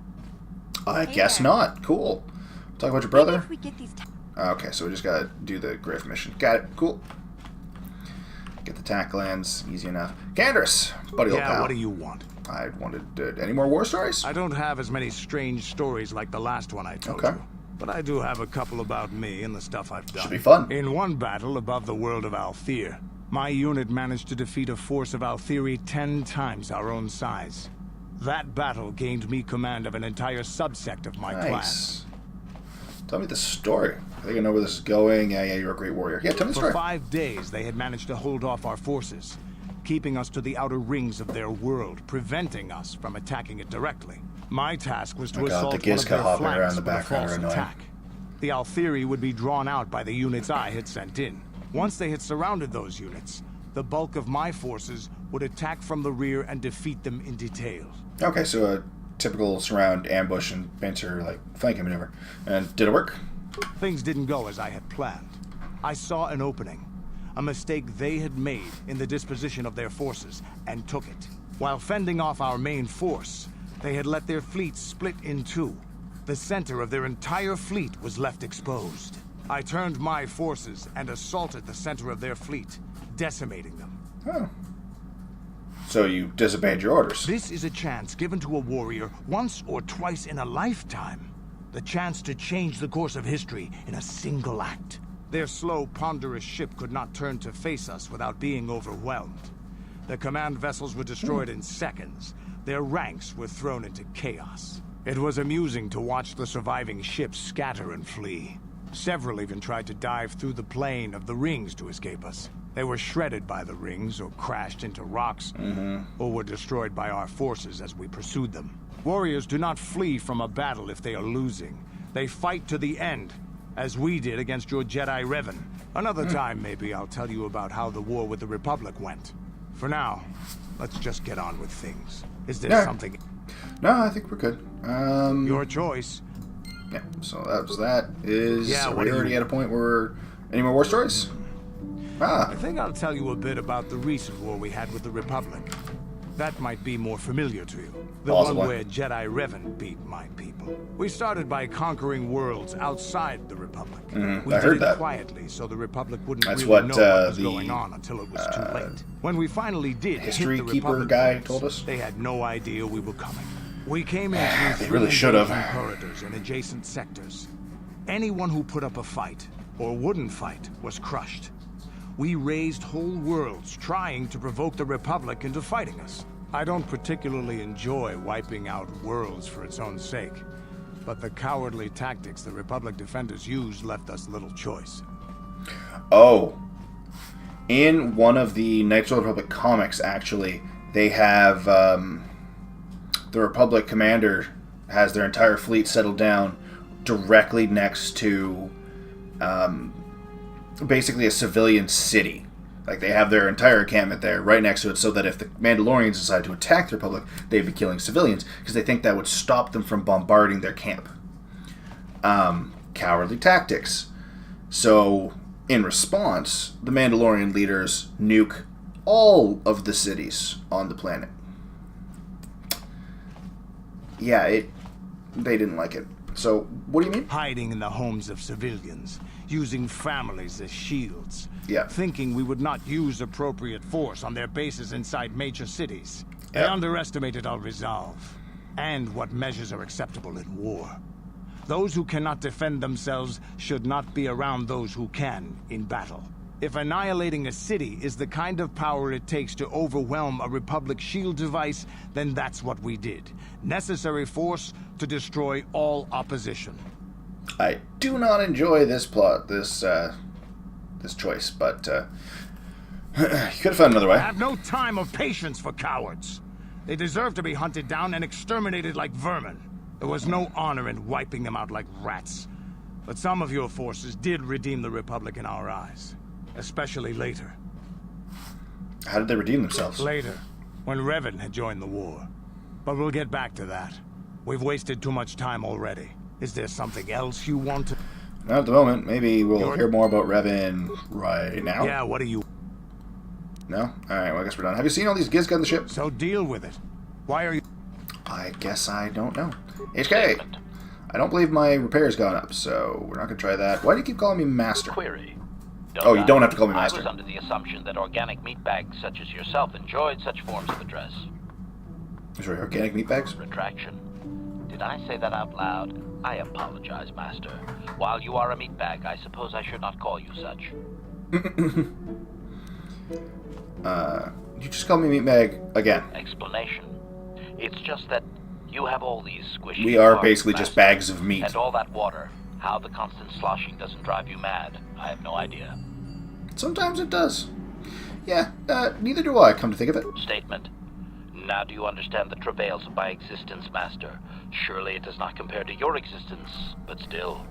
I guess not. Cool. Talk about your brother? Maybe if we get these okay, so we just gotta do the Griff mission. Got it. Cool. Get the tack lands. Easy enough. Candace, buddy old pal. Yeah, what do you want? I wanted any more war stories? I don't have as many strange stories like the last one I told you. But I do have a couple about me and the stuff I've done. Should be fun. In one battle above the world of Althir, My unit managed to defeat a force of Althiri 10 times our own size. That battle gained me command of an entire subsect of my clan. Tell me the story. I think I know where this is going. Yeah, you're a great warrior. Yeah, tell me the story. For 5 days, they had managed to hold off our forces, keeping us to the outer rings of their world, preventing us from attacking it directly. My task was to assault one of their flanks with a false attack. The Althiri would be drawn out by the units I had sent in. Once they had surrounded those units, the bulk of my forces would attack from the rear and defeat them in detail. Okay, so a typical surround, ambush, and banter, like, flanking maneuver. And did it work? Things didn't go as I had planned. I saw an opening, a mistake they had made in the disposition of their forces, and took it. While fending off our main force, they had let their fleet split in two. The center of their entire fleet was left exposed. I turned my forces and assaulted the center of their fleet, decimating them. Oh. So you disobeyed your orders. This is a chance given to a warrior once or twice in a lifetime. The chance to change the course of history in a single act. Their slow, ponderous ship could not turn to face us without being overwhelmed. The command vessels were destroyed in seconds. Their ranks were thrown into chaos. It was amusing to watch the surviving ships scatter and flee. Several even tried to dive through the plane of the rings to escape us. They were shredded by the rings, or crashed into rocks, or were destroyed by our forces as we pursued them. Warriors do not flee from a battle if they are losing. They fight to the end, as we did against your Jedi Revan. Another time, maybe, I'll tell you about how the war with the Republic went. For now, let's just get on with things. Is there something... No, I think we're good. Your choice. Yeah, so that was that. Yeah, we already at a point where... Any more war stories? I think I'll tell you a bit about the recent war we had with the Republic. That might be more familiar to you. The one where Jedi Revan beat my people. We started by conquering worlds outside the Republic. We did it quietly, so the Republic wouldn't really know what was going on until it was too late. When we finally did History hit the Keeper Republic guy told us. They had no idea we were coming. We came in through they really should have corridors and adjacent sectors. Anyone who put up a fight or wouldn't fight was crushed. We raised whole worlds trying to provoke the Republic into fighting us. I don't particularly enjoy wiping out worlds for its own sake, but the cowardly tactics the Republic defenders used left us little choice. Oh. In one of the Knights of the Republic comics, actually, they have the Republic commander has their entire fleet settled down directly next to basically a civilian city. Like, they have their entire encampment there right next to it, so that if the Mandalorians decide to attack the Republic, they'd be killing civilians, because they think that would stop them from bombarding their camp. Cowardly tactics. So, in response, the Mandalorian leaders nuke all of the cities on the planet. Yeah, they didn't like it. So, what do you mean? Hiding in the homes of civilians, using families as shields. Yeah. Thinking we would not use appropriate force on their bases inside major cities. They underestimated our resolve, and what measures are acceptable in war. Those who cannot defend themselves should not be around those who can in battle. If annihilating a city is the kind of power it takes to overwhelm a Republic shield device, then that's what we did. Necessary force to destroy all opposition. I do not enjoy this plot, this choice, but you could have found another way. I have no time or patience for cowards. They deserve to be hunted down and exterminated like vermin. There was no honor in wiping them out like rats. But some of your forces did redeem the Republic in our eyes. Especially later. How did they redeem themselves? Later, when Revan had joined the war. But we'll get back to that. We've wasted too much time already. Is there something else you want to... Not at the moment. Maybe we'll hear more about Revan right now. Yeah, what do you... No? Alright, well, I guess we're done. Have you seen all these Gizka on the ship? So deal with it. Why are you... I guess I don't know. HK! I don't believe my repair's gone up, so we're not going to try that. Why do you keep calling me Master? Query. You don't have to call me Master. I was under the assumption that organic meatbags such as yourself enjoyed such forms of address. Sorry, organic meatbags? Retraction. Did I say that out loud? I apologize, Master. While you are a meatbag, I suppose I should not call you such. You just call me Meatbag again. Explanation. It's just that you have all these squishy We are parts, basically Master. just bags of meat. And all that water. How the constant sloshing doesn't drive you mad, I have no idea. Sometimes it does. Yeah, neither do I, come to think of it. Statement. Now do you understand the travails of my existence, Master? Surely it does not compare to your existence, but still.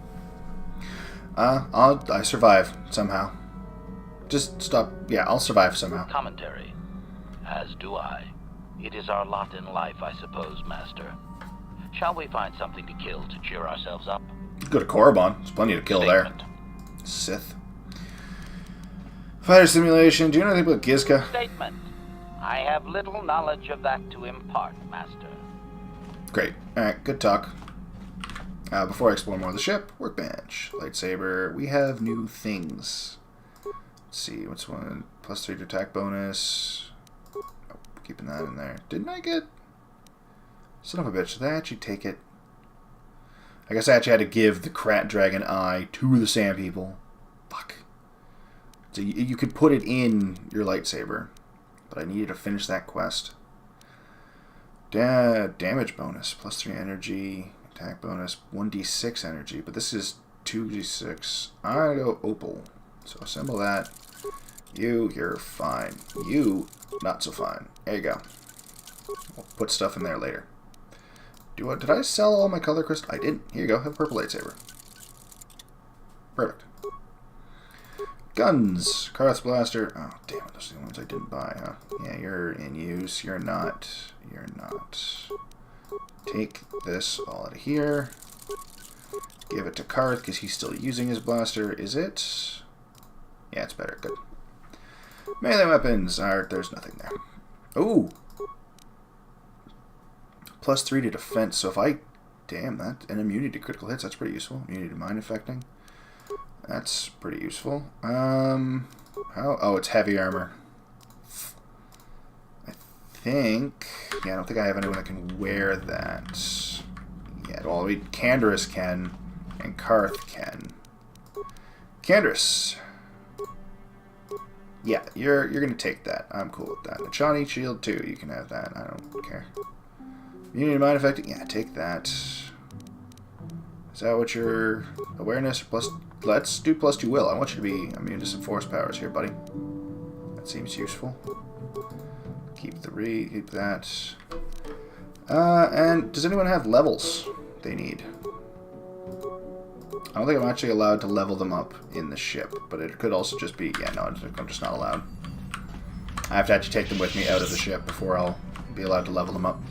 I survive, somehow. Just stop. Yeah, I'll survive somehow. Commentary. As do I. It is our lot in life, I suppose, Master. Shall we find something to kill to cheer ourselves up? Go to Korriban. There's plenty to kill Statement. there. Sith. Fighter simulation. Do you know anything about Gizka? Statement. I have little knowledge of that to impart, Master. Great. Alright, good talk. Before I explore more of the ship, workbench, lightsaber. We have new things. Let's see, what's one? +3 to attack bonus. Oh, keeping that in there. Didn't I get... Son of a bitch, did I actually take it? I guess I actually had to give the Krat Dragon Eye to the Sand People. Fuck. So you could put it in your lightsaber, but I needed to finish that quest. Damage bonus, +3 energy, attack bonus, 1d6 energy, but this is 2d6. I go opal, so assemble that. You're fine. You, not so fine. There you go. We'll put stuff in there later. Did I sell all my color crystals? I didn't. Here you go. Have a purple lightsaber. Perfect. Guns. Karth's blaster. Oh, damn it. Those are the ones I didn't buy, huh? Yeah, you're in use. You're not. You're not. Take this all out of here. Give it to Karth because he's still using his blaster. Is it? Yeah, it's better. Good. Melee weapons. Alright, there's nothing there. Ooh. +3 to defense. So if I... Damn, that... And immunity to critical hits. That's pretty useful. Immunity to mind affecting. That's pretty useful. How... Oh, it's heavy armor. I think... Yeah, I don't think I have anyone that can wear that. Yeah, well, Canderous can. And Karth can. Canderous. Yeah, you're gonna take that. I'm cool with that. The Chani shield too. You can have that. I don't care. You need mind affecting. Yeah, take that. Is that what your awareness plus? Let's do +2 will. I want you to be immune to some force powers here, buddy. That seems useful. Keep 3. Keep that. And does anyone have levels they need? I don't think I'm actually allowed to level them up in the ship, but it could also just be... Yeah, no, I'm just not allowed. I have to actually take them with me out of the ship before I'll be allowed to level them up.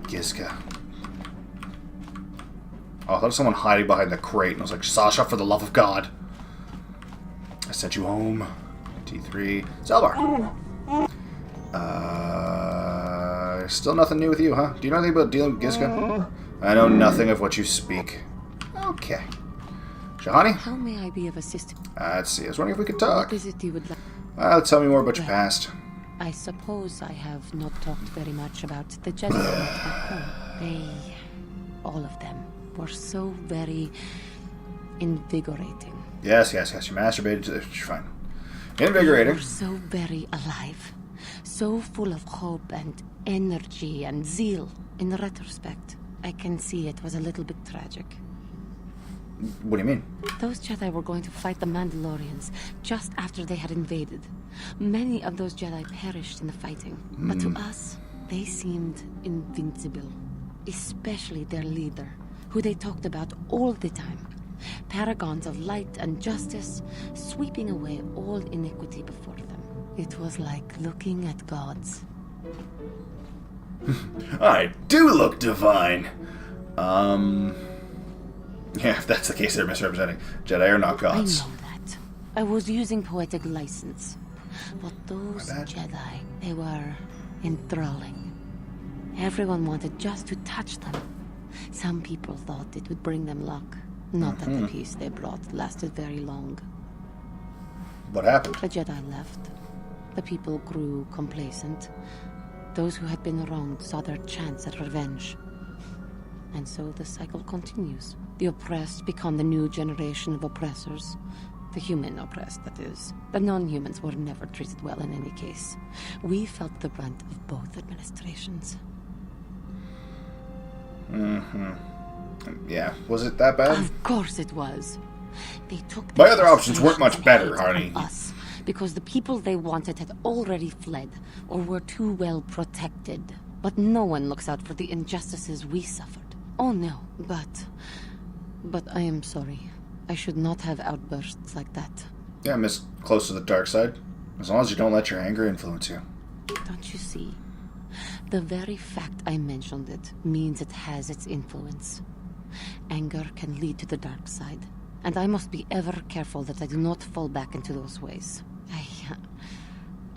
Gizka. Oh, I thought someone hiding behind the crate, and I was like, Sasha, for the love of God. I sent you home. T3. Zelbar. Still nothing new with you, huh? Do you know anything about dealing with Gizka? I know nothing of what you speak. Okay. Shahani? How may I be of assistance? Let's see. I was wondering if we could talk. What is it you would like? Tell me more about your past. I suppose I have not talked very much about the Jedi back home. They, all of them, were so very invigorating. Yes. You masturbated to this. Fine. Invigorating. They were so very alive. So full of hope and energy and zeal. In retrospect, I can see it was a little bit tragic. What do you mean? Those Jedi were going to fight the Mandalorians just after they had invaded. Many of those Jedi perished in the fighting, but to us, they seemed invincible. Especially their leader, who they talked about all the time. Paragons of light and justice, sweeping away all iniquity before them. It was like looking at gods. I do look divine. Yeah, if that's the case, they're misrepresenting. Jedi are not gods. I know that. I was using poetic license. But those Jedi, they were enthralling. Everyone wanted just to touch them. Some people thought it would bring them luck. Not that the peace they brought lasted very long. What happened? The Jedi left. The people grew complacent. Those who had been wronged saw their chance at revenge. And so the cycle continues. The oppressed become the new generation of oppressors. The human oppressed, that is. The non-humans were never treated well in any case. We felt the brunt of both administrations. Yeah, was it that bad? Of course it was. They took my other options weren't much better, honey. Us, because the people they wanted had already fled, or were too well protected. But no one looks out for the injustices we suffered. Oh no, but I am sorry. I should not have outbursts like that. Yeah, Miss close to the dark side. As long as you don't let your anger influence you. Don't you see? The very fact I mentioned it means it has its influence. Anger can lead to the dark side, and I must be ever careful that I do not fall back into those ways.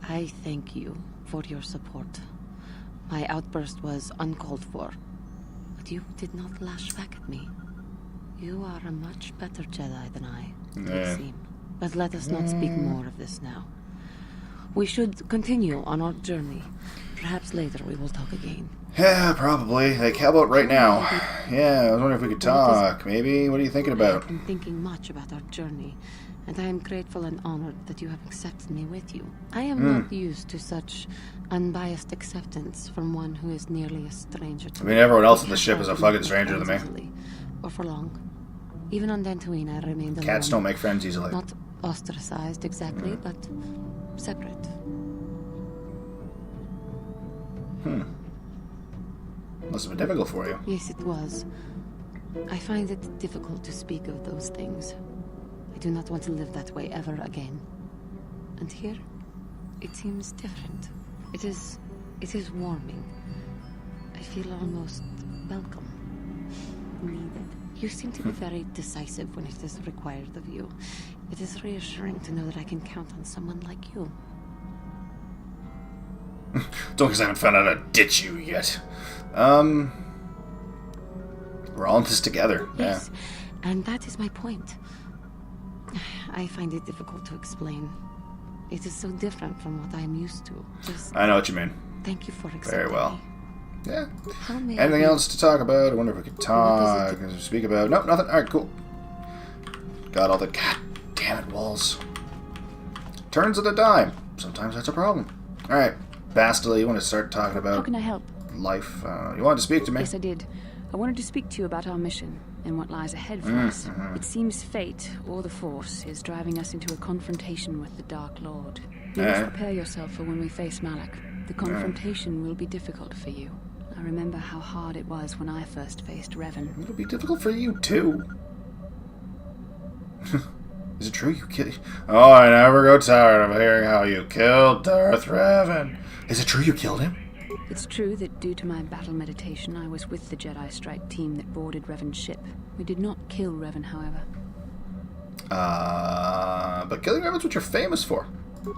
I thank you for your support. My outburst was uncalled for, but you did not lash back at me. You are a much better Jedi than I, it seems. But let us not speak more of this now. We should continue on our journey. Perhaps later we will talk again. Yeah, probably. Like, how about right now? Yeah, I was wondering if we could talk, maybe? What are you thinking about? I've been thinking much about our journey, and I am grateful and honored that you have accepted me with you. I am not used to such unbiased acceptance from one who is nearly a stranger to me. I mean, everyone else on the ship is a fucking stranger to me. Or for long. Even on Tatooine, I remained alone. Cats don't make friends easily. Not ostracized exactly, but separate. Must have been difficult for you. Yes, it was. I find it difficult to speak of those things. I do not want to live that way ever again. And here, it seems different. It is warming. I feel almost welcome. Needed. You seem to be very decisive when it is required of you. It is reassuring to know that I can count on someone like you. Don't because I haven't found out how to ditch you yet. We're all in this together. Yes, and that is my point. I find it difficult to explain. It is so different from what I am used to. I know what you mean. Thank you for accepting Very well. me. Yeah. Anything else to talk about? I wonder if we could talk, speak about. Nope, nothing. Alright, cool. Got all the goddamn walls. Turns at a dime. Sometimes that's a problem. Alright, Bastila, you want to start talking about how can I help? Life? You wanted to speak to me? Yes, I did. I wanted to speak to you about our mission and what lies ahead for us. It seems fate, or the Force, is driving us into a confrontation with the Dark Lord. You must prepare yourself for when we face Malak. The confrontation will be difficult for you. I remember how hard it was when I first faced Revan. It'll be difficult for you, too. Is it true you killed... Oh, I never go tired of hearing how you killed Darth Revan. Is it true you killed him? It's true that due to my battle meditation, I was with the Jedi Strike team that boarded Revan's ship. We did not kill Revan, however. But killing Revan's what you're famous for.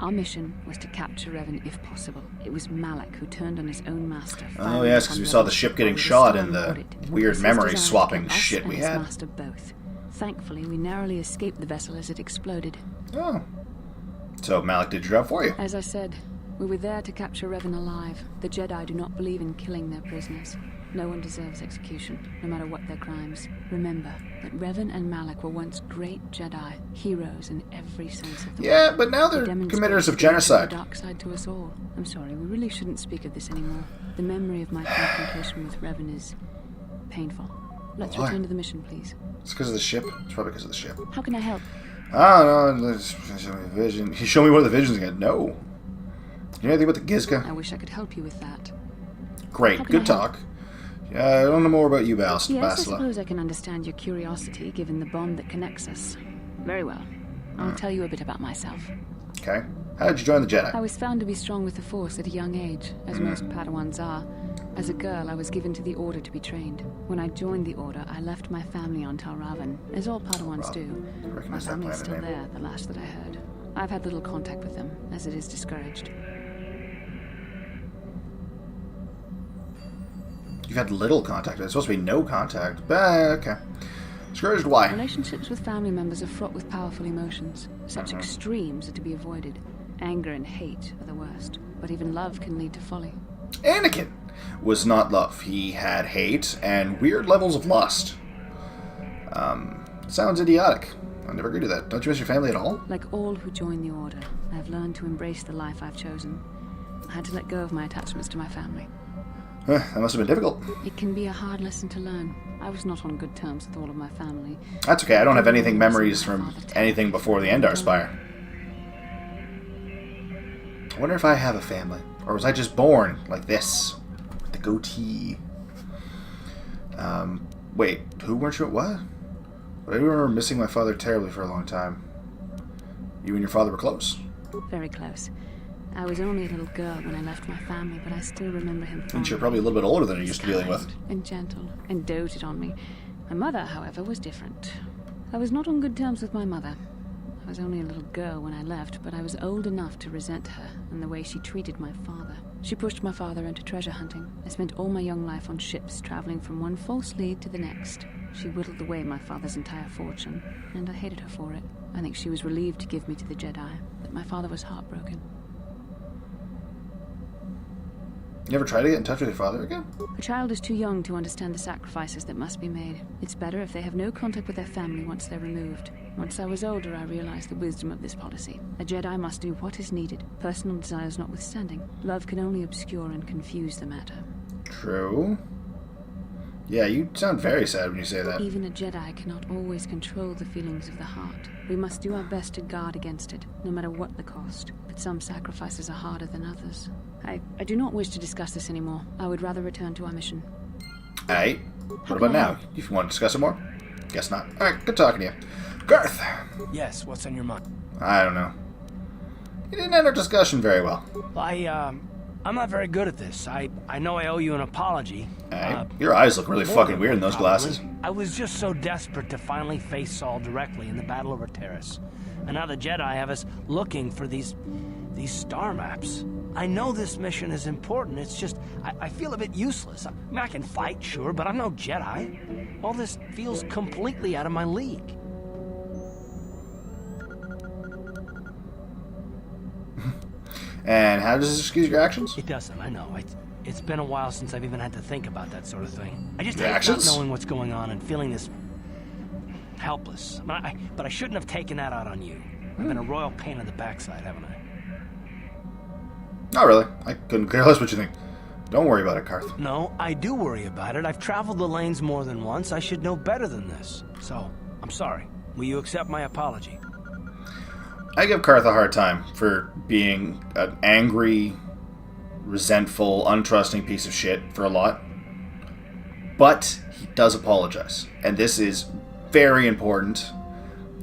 Our mission was to capture Revan if possible. It was Malak who turned on his own master. Oh yes, because we saw the ship getting shot in the weird memory swapping shit we had. Master both. Thankfully, we narrowly escaped the vessel as it exploded. Oh. So Malak did your job for you. As I said, we were there to capture Revan alive. The Jedi do not believe in killing their prisoners. No one deserves execution, no matter what their crimes. Remember that Revan and Malak were once great Jedi, heroes in every sense of the word. Yeah, but now they're committers of genocide. The dark side to us all. I'm sorry, we really shouldn't speak of this anymore. The memory of my confrontation with Revan is painful. Let's return to the mission, please. It's because of the ship. It's probably because of the ship. How can I help? I don't know. Show me a vision. He showed me one of the visions again. No. You know anything about the Gizka? I wish I could help you with that. Great. Good talk. I don't know more about you, Bastila. Yes, I suppose I can understand your curiosity, given the bond that connects us. Very well. I'll tell you a bit about myself. Okay. How did you join the Jedi? I was found to be strong with the Force at a young age, as most Padawans are. As a girl, I was given to the Order to be trained. When I joined the Order, I left my family on Talravan, as all Padawans do. My family is still there, the last that I heard. I've had little contact with them, as it is discouraged. You've had little contact. There's supposed to be no contact. But, okay. Discouraged why? Relationships with family members are fraught with powerful emotions. Such extremes are to be avoided. Anger and hate are the worst. But even love can lead to folly. Anakin was not love. He had hate and weird levels of lust. Sounds idiotic. I never agreed to that. Don't you miss your family at all? Like all who join the Order, I've learned to embrace the life I've chosen. I had to let go of my attachments to my family. That must have been difficult. It can be a hard lesson to learn. I was not on good terms with all of my family. That's okay. I don't have anything memories from anything before the Endar Spire. I wonder if I have a family. Or was I just born like this? With the goatee. Wait. Who weren't you? What? I remember missing my father terribly for a long time. You and your father were close? Very close. I was only a little girl when I left my family, but I still remember him fondly. And you're probably a little bit older than you're used to dealing with. And gentle, and doted on me. My mother, however, was different. I was not on good terms with my mother. I was only a little girl when I left, but I was old enough to resent her and the way she treated my father. She pushed my father into treasure hunting. I spent all my young life on ships, traveling from one false lead to the next. She whittled away my father's entire fortune, and I hated her for it. I think she was relieved to give me to the Jedi, but my father was heartbroken. You ever try to get in touch with your father again? A child is too young to understand the sacrifices that must be made. It's better if they have no contact with their family once they're removed. Once I was older, I realized the wisdom of this policy. A Jedi must do what is needed, personal desires notwithstanding. Love can only obscure and confuse the matter. True. Yeah, you sound very sad when you say that. Even a Jedi cannot always control the feelings of the heart. We must do our best to guard against it, no matter what the cost. But some sacrifices are harder than others. I do not wish to discuss this anymore. I would rather return to our mission. Alright. What about now? You want to discuss it more? Guess not. Alright, good talking to you. Garth! Yes, what's on your mind? I don't know. You didn't end our discussion very well. I'm not very good at this. I know I owe you an apology. Your eyes look really fucking weird in those glasses. I was just so desperate to finally face Saul directly in the Battle of Arteris. And now the Jedi have us looking for these star maps. I know this mission is important, it's just, I feel a bit useless. I mean, I can fight, sure, but I'm no Jedi. All this feels completely out of my league. And how does this excuse your actions? It doesn't, I know. It's been a while since I've even had to think about that sort of thing. I just hate not knowing what's going on and feeling this helpless. But I shouldn't have taken that out on you. I've been a royal pain in the backside, haven't I? Not really. I couldn't care less what you think. Don't worry about it, Garth. No, I do worry about it. I've traveled the lanes more than once. I should know better than this. So, I'm sorry. Will you accept my apology? I give Garth a hard time for being an angry, resentful, untrusting piece of shit for a lot. But he does apologize. And this is very important.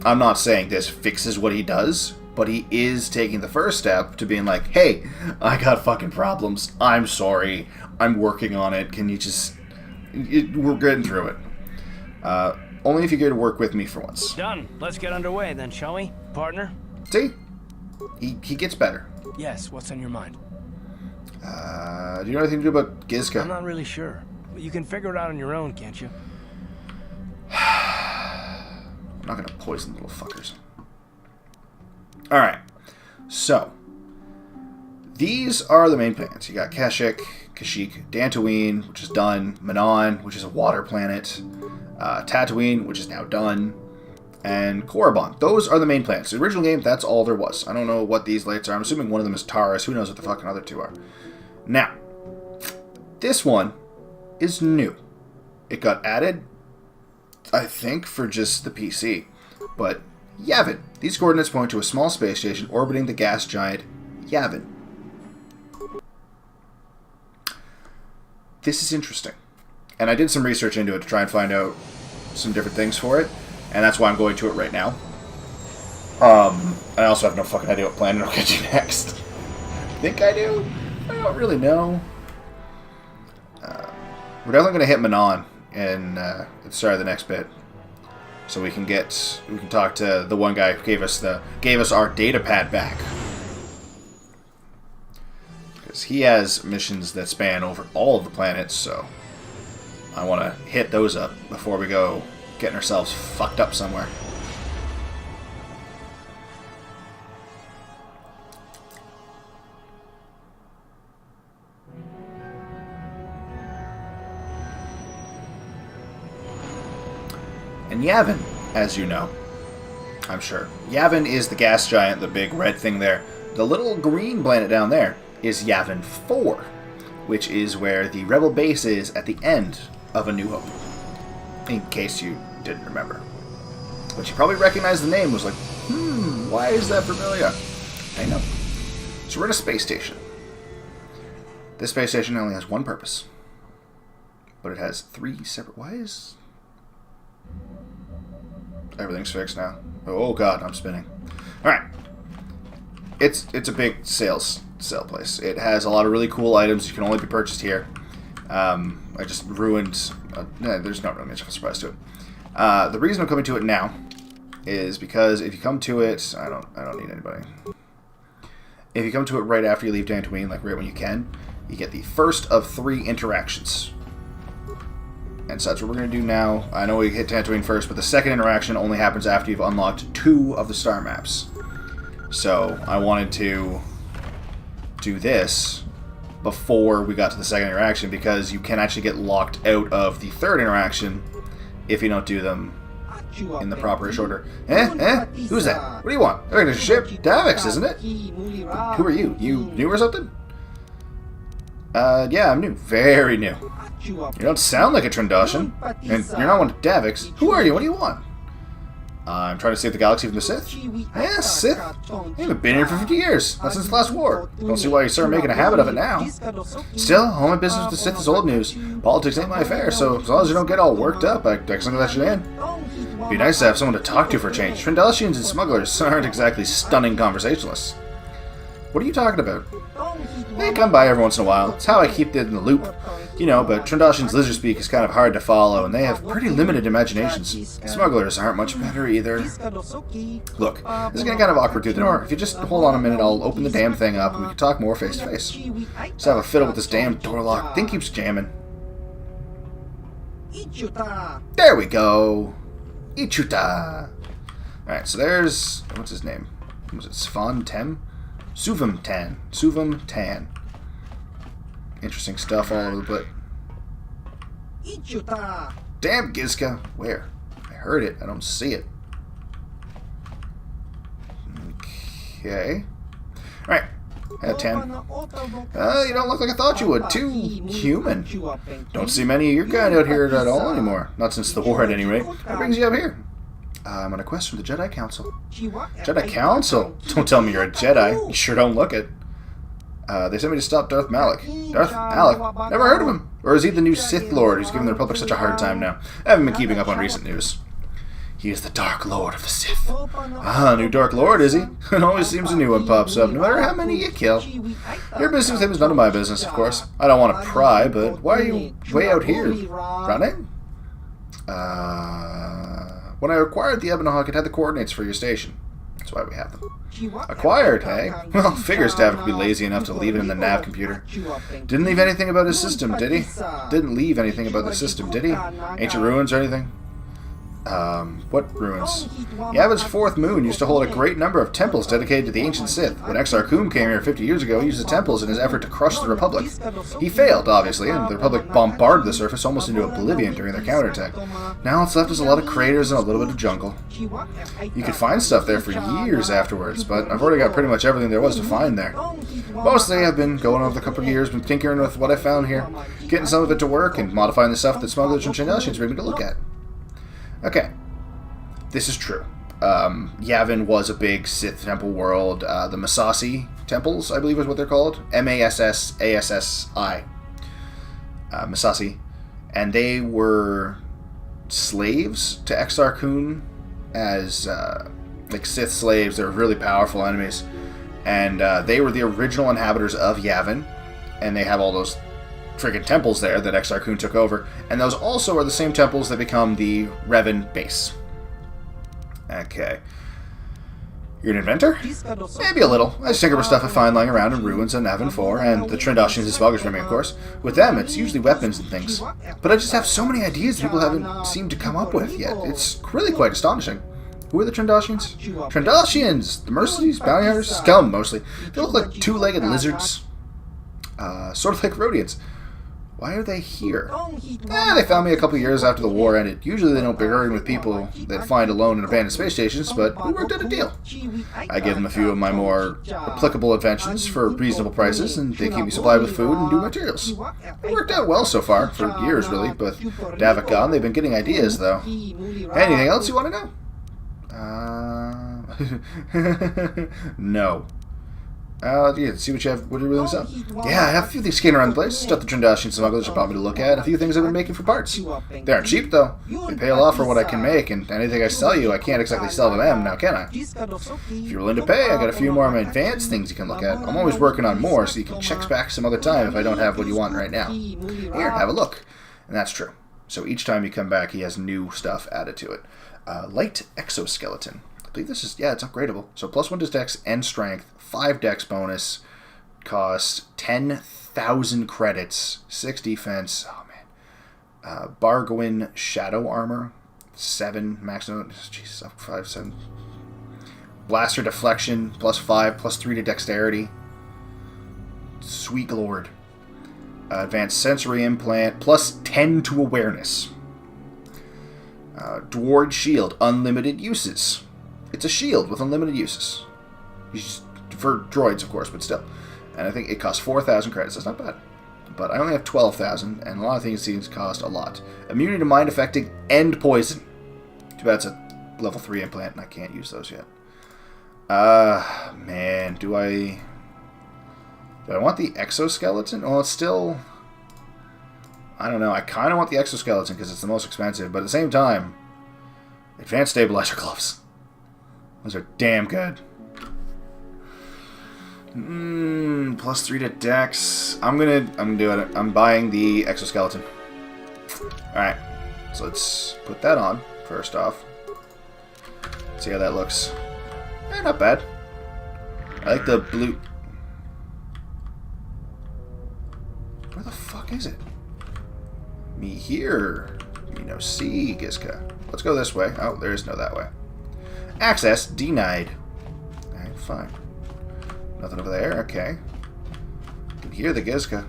I'm not saying this fixes what he does, but he is taking the first step to being like, hey, I got fucking problems. I'm sorry. I'm working on it. Can you just... We're getting through it. Only if you get to work with me for once. Done. Let's get underway then, shall we, partner? See? He gets better. Yes, what's on your mind? Do you know anything to do about Gizka? I'm not really sure. But you can figure it out on your own, can't you? I'm not gonna poison little fuckers. Alright. So. These are the main planets. You got Kashyyyk, Tatooine, which is done. Manon, which is a water planet. Tatooine, which is now done. And Korriban. Those are the main planets. The original game, that's all there was. I don't know what these lights are. I'm assuming one of them is Taurus. Who knows what the fucking other two are. Now, this one is new. It got added, I think, for just the PC. But Yavin. These coordinates point to a small space station orbiting the gas giant Yavin. This is interesting. And I did some research into it to try and find out some different things for it. And that's why I'm going to it right now. I also have no fucking idea what planet I'll get to next. Think I do? I don't really know. We're definitely going to hit Manon in at the start of the next bit. So we can talk to the one guy who gave us our data pad back. Because he has missions that span over all of the planets, so I want to hit those up before we go getting ourselves fucked up somewhere. And Yavin, as you know, I'm sure. Yavin is the gas giant, the big red thing there. The little green planet down there is Yavin 4, which is where the rebel base is at the end of A New Hope. In case you didn't remember. But you probably recognize the name, was like, why is that familiar? I know. So we're in a space station. This space station only has one purpose. But it has 3 separate... Why is... Everything's fixed now. Oh god, I'm spinning. Alright. It's a big sale place. It has a lot of really cool items. You can only be purchased here. I just ruined... there's not really much of a surprise to it. The reason I'm coming to it now is because if you come to it... I don't need anybody. If you come to it right after you leave Tatooine, like right when you can, you get the first of 3 interactions. And so that's what we're going to do now. I know we hit Tatooine first, but the second interaction only happens after you've unlocked 2 of the star maps. So I wanted to do this before we got to the second interaction, because you can actually get locked out of the third interaction if you don't do them in the proper order. Who's that? What do you want? I think there's a ship. Davix, isn't it? Who are you? You new or something? Yeah, I'm new. Very new. You don't sound like a Trandoshan, and you're not one of Davix. Who are you? What do you want? I'm trying to save the galaxy from the Sith. Yeah, Sith? You haven't been here for 50 years. Not since the last war. Don't see why you start making a habit of it now. Still, all my business with the Sith is old news. Politics ain't my affair, so as long as you don't get all worked up, I can let you in. It'd be nice to have someone to talk to for a change. Trandoshians and smugglers aren't exactly stunning conversationalists. What are you talking about? They come by every once in a while. It's how I keep it in the loop. You know, but Trandoshan's lizard speak is kind of hard to follow, and they have pretty limited imaginations. Smugglers aren't much better either. Look, this is getting kind of awkward through the door. If you just hold on a minute, I'll open the damn thing up, and we can talk more face to face. Just have a fiddle with this damn door lock. Thing keeps jamming. There we go. Ichuta. Alright, so there's... What's his name? Was it Svan Tem? Suvam Tan. Interesting stuff all over the place. Damn, Gizka. Where? I heard it. I don't see it. Okay. Alright. 10. You don't look like I thought you would. Too human. Don't see many of your kind out here at all anymore. Not since the war, at any rate. What brings you up here? I'm on a quest from the Jedi Council. Jedi Council? Don't tell me you're a Jedi. You sure don't look it. They sent me to stop Darth Malak. Darth Malak? Never heard of him. Or is he the new Sith Lord who's giving the Republic such a hard time now? I haven't been keeping up on recent news. He is the Dark Lord of the Sith. New Dark Lord, is he? It always seems a new one pops up, no matter how many you kill. Your business with him is none of my business, of course. I don't want to pry, but why are you way out here? Running? When I acquired the Ebon Hawk, it had the coordinates for your station. That's why we have them. Acquired, hey? Well, figures Davik would be lazy enough to leave it in the nav computer. Didn't leave anything about his system, did he? Didn't leave anything about the system, did he? Ancient ruins or anything? What ruins? Yavin's fourth moon used to hold a great number of temples dedicated to the ancient Sith. When Exar Kun came here 50 years ago, he used the temples in his effort to crush the Republic. He failed, obviously, and the Republic bombarded the surface almost into oblivion during their counterattack. Now it's left is a lot of craters and a little bit of jungle. You could find stuff there for years afterwards, but I've already got pretty much everything there was to find there. Mostly I've been going over the couple of years, been tinkering with what I found here, getting some of it to work, and modifying the stuff that smugglers and Trandoshians bring me to look at. Okay, this is true. Yavin was a big Sith temple world. The Masasi temples, I believe is what they're called. M-A-S-S-A-S-S-I. Masasi. And they were slaves to Exar Kun as like Sith slaves. They were really powerful enemies. And they were the original inhabitants of Yavin. And they have all those friggin' temples there that Exar Kun took over, and those also are the same temples that become the Revan base. Okay. You're an inventor? Maybe a little. I just tinker with stuff I find lying around in ruins on Yavin 4, and the Trandoshians and smugglers bring me, of course. With them, it's usually weapons and things. But I just have so many ideas that people haven't seemed to come up with yet. It's really quite astonishing. Who are the Trandoshians? Trandoshians! The mercenaries, bounty hunters, scum, mostly. They look like two-legged lizards. Sort of like Rhodians. Why are they here? They found me a couple years after the war ended. Usually they don't bargain with people that find alone in abandoned space stations, but we worked out a deal. I give them a few of my more applicable inventions for reasonable prices, and they keep me supplied with food and new materials. It worked out well so far, for years really, but Davik gone, they've been getting ideas, though. Anything else you want to know? No. Yeah, see what you have. What are you willing to sell? Yeah, I have a few things skating around the place. Stuff the Trindashian smugglers have brought me to look at. A few things I've been making for parts. They aren't cheap, though. They pay a lot for what I can make, and anything I sell you, I can't exactly sell to them, now can I? If you're willing to pay, I got a few more of my advanced things you can look at. I'm always working on more, so you can check back some other time if I don't have what you want right now. Here, have a look. And that's true. So each time you come back, he has new stuff added to it. Light exoskeleton. I believe this is, yeah, it's upgradable. So +1 to dex and strength, 5 dex bonus, cost 10,000 credits, 6 defense. Oh man. Bargwin shadow armor, 7 maximum. Jesus, up 5, 7. Blaster deflection, +5, +3 to dexterity. Sweet lord. Advanced sensory implant, +10 to awareness. Dwarf shield, unlimited uses. It's a shield with unlimited uses. For droids, of course, but still. And I think it costs 4,000 credits. That's not bad. But I only have 12,000, and a lot of things seem to cost a lot. Immunity to mind affecting and poison. Too bad it's a level 3 implant, and I can't use those yet. Man, do I want the exoskeleton? Well, it's still... I don't know. I kind of want the exoskeleton because it's the most expensive, but at the same time, advanced stabilizer gloves. Those are damn good. +3 to dex. I'm gonna do it. I'm buying the exoskeleton. Alright. So let's put that on first off. See how that looks. Not bad. I like the blue. Where the fuck is it? Me here. Me no see, Gizka. Let's go this way. Oh, there is no that way. Access denied. Alright, fine. Nothing over there. Okay. You can hear the Gizka.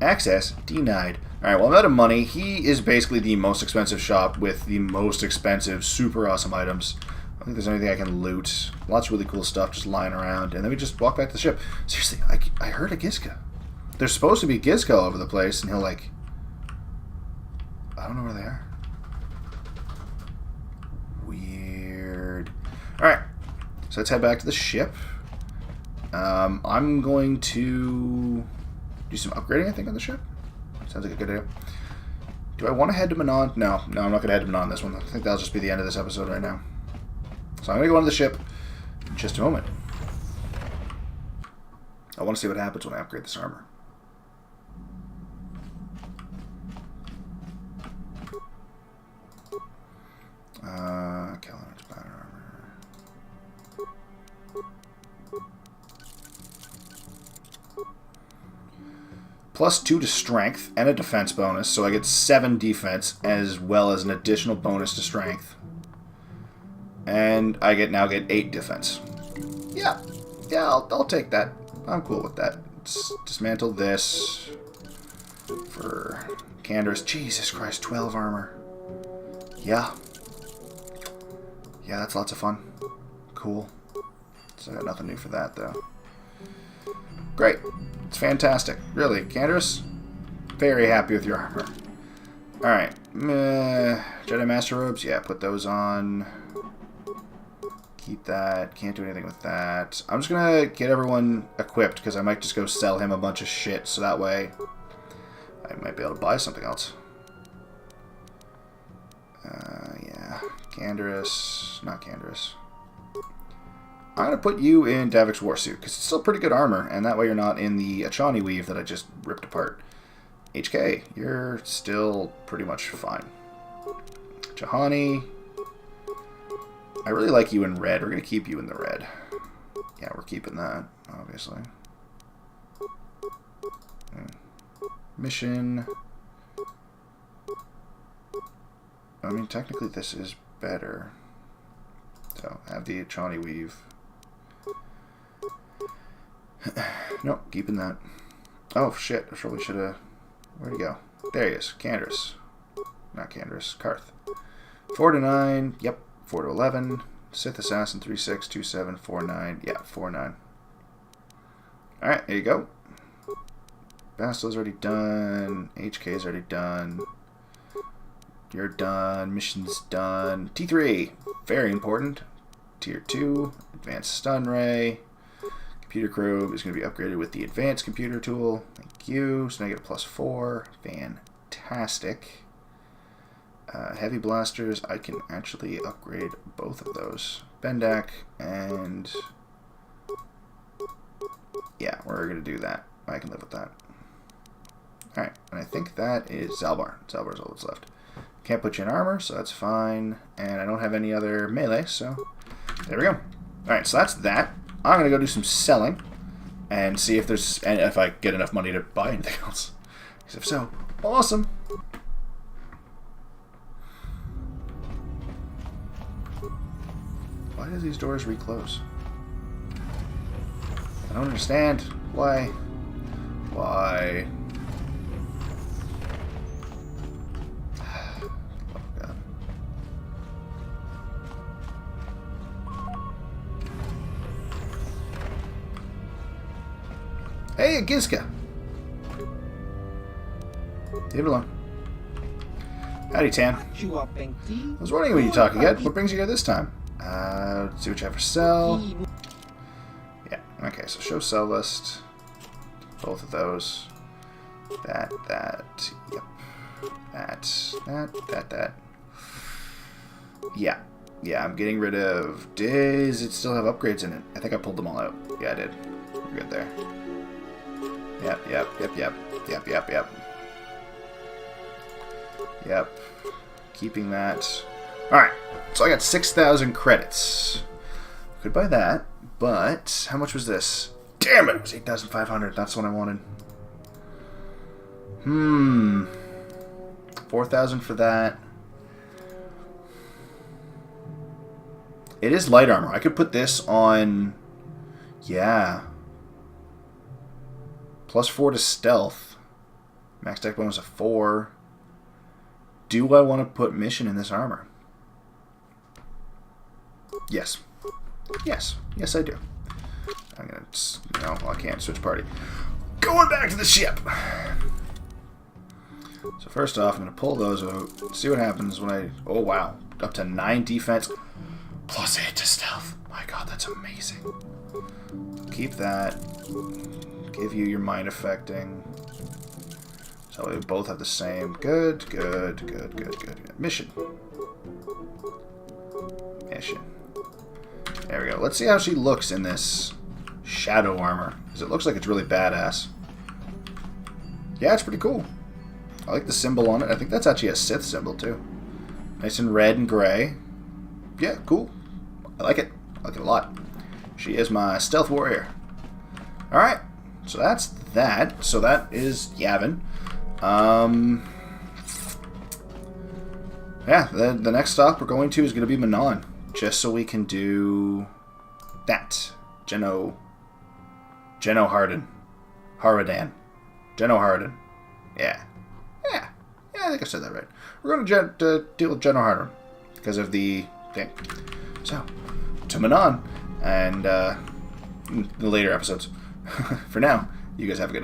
Access denied. Alright, well, I'm out of money. He is basically the most expensive shop with the most expensive, super awesome items. I don't think there's anything I can loot. Lots of really cool stuff just lying around. And then we just walk back to the ship. Seriously, I heard a Gizka. There's supposed to be Gizka all over the place, and he'll, like... I don't know where they are. Weird. Alright. So let's head back to the ship. I'm going to do some upgrading, I think, on the ship. Sounds like a good idea. Do I want to head to Manon? No, I'm not going to head to Manon this one. I think that'll just be the end of this episode right now. So I'm going to go onto the ship in just a moment. I want to see what happens when I upgrade this armor. Calendar battle armor. +2 to strength and a defense bonus, so I get 7 defense as well as an additional bonus to strength. And I now get 8 defense. Yeah, I'll take that. I'm cool with that. Let's dismantle this for Canderous. Jesus Christ, 12 armor. Yeah, that's lots of fun. Cool. So I got nothing new for that, though. Great. It's fantastic. Really, Canderous, very happy with your armor. Alright. Jedi Master Robes, yeah, put those on. Keep that. Can't do anything with that. I'm just gonna get everyone equipped, because I might just go sell him a bunch of shit, so that way I might be able to buy something else. Yeah. Canderous. Not Canderous. I'm going to put you in Davik's Warsuit, because it's still pretty good armor, and that way you're not in the Achani weave that I just ripped apart. HK, you're still pretty much fine. Jahani. I really like you in red. We're going to keep you in the red. Yeah, we're keeping that, obviously. Mission. I mean, technically this is better. So, have the Achani weave. Nope, keeping that. Oh, shit. I probably should have... Where'd he go? There he is. Canderous. Not Canderous. Karth. 4 to 9. Yep. 4 to 11. Sith Assassin 3-6, 2-7, 4-9. Yeah, 4-9. Alright, there you go. Bastille's already done. HK's already done. You're done. Mission's done. T3. Very important. Tier 2. Advanced Stun Ray. Computer Crew is going to be upgraded with the Advanced Computer Tool. Thank you. So now you get a +4. Fantastic. Heavy Blasters. I can actually upgrade both of those. Bendak and... Yeah, we're going to do that. I can live with that. Alright, and I think that is Zalbar. Zalbar's all that's left. Can't put you in armor, so that's fine. And I don't have any other melee, so there we go. Alright, so that's that. I'm going to go do some selling and see if there's, and if I get enough money to buy anything else. Because if so, awesome. Why do these doors reclose? I don't understand. Why? Why? Oh, God. Hey, Giska! Leave it alone. Howdy, Tan. I was wondering when you talk again. What brings you here this time? Let's see what you have for sell. Yeah, okay, so show sell list. Both of those. That, yep. That. Yeah, I'm getting rid of... Does it still have upgrades in it? I think I pulled them all out. Yeah, I did. We're good there. Yep. Keeping that. Alright, so I got 6,000 credits. Could buy that, but how much was this? Damn it! It was 8,500. That's what I wanted. 4,000 for that. It is light armor. I could put this on... Yeah. +4 to stealth. Max deck bonus of 4. Do I want to put mission in this armor? Yes. Yes, I do. I'm gonna... No, I can't. Switch party. Going back to the ship! So first off, I'm gonna pull those out. See what happens when I... Oh, wow. Up to 9 defense. +8 to stealth. My god, that's amazing. Keep that. Give you your mind affecting. So we both have the same. Good. Mission. There we go. Let's see how she looks in this shadow armor. Because it looks like it's really badass. Yeah, it's pretty cool. I like the symbol on it. I think that's actually a Sith symbol, too. Nice and red and gray. Yeah, cool. I like it. I like it a lot. She is my stealth warrior. Alright. So that's that. So that is Yavin. Yeah, the next stop we're going to is going to be Manon. Just so we can do that. Geno Harden. Haradan. Geno Harden. Yeah, I think I said that right. We're going to deal with Geno Harden because of the thing. So, to Manon, and in the later episodes. For now, you guys have a good night.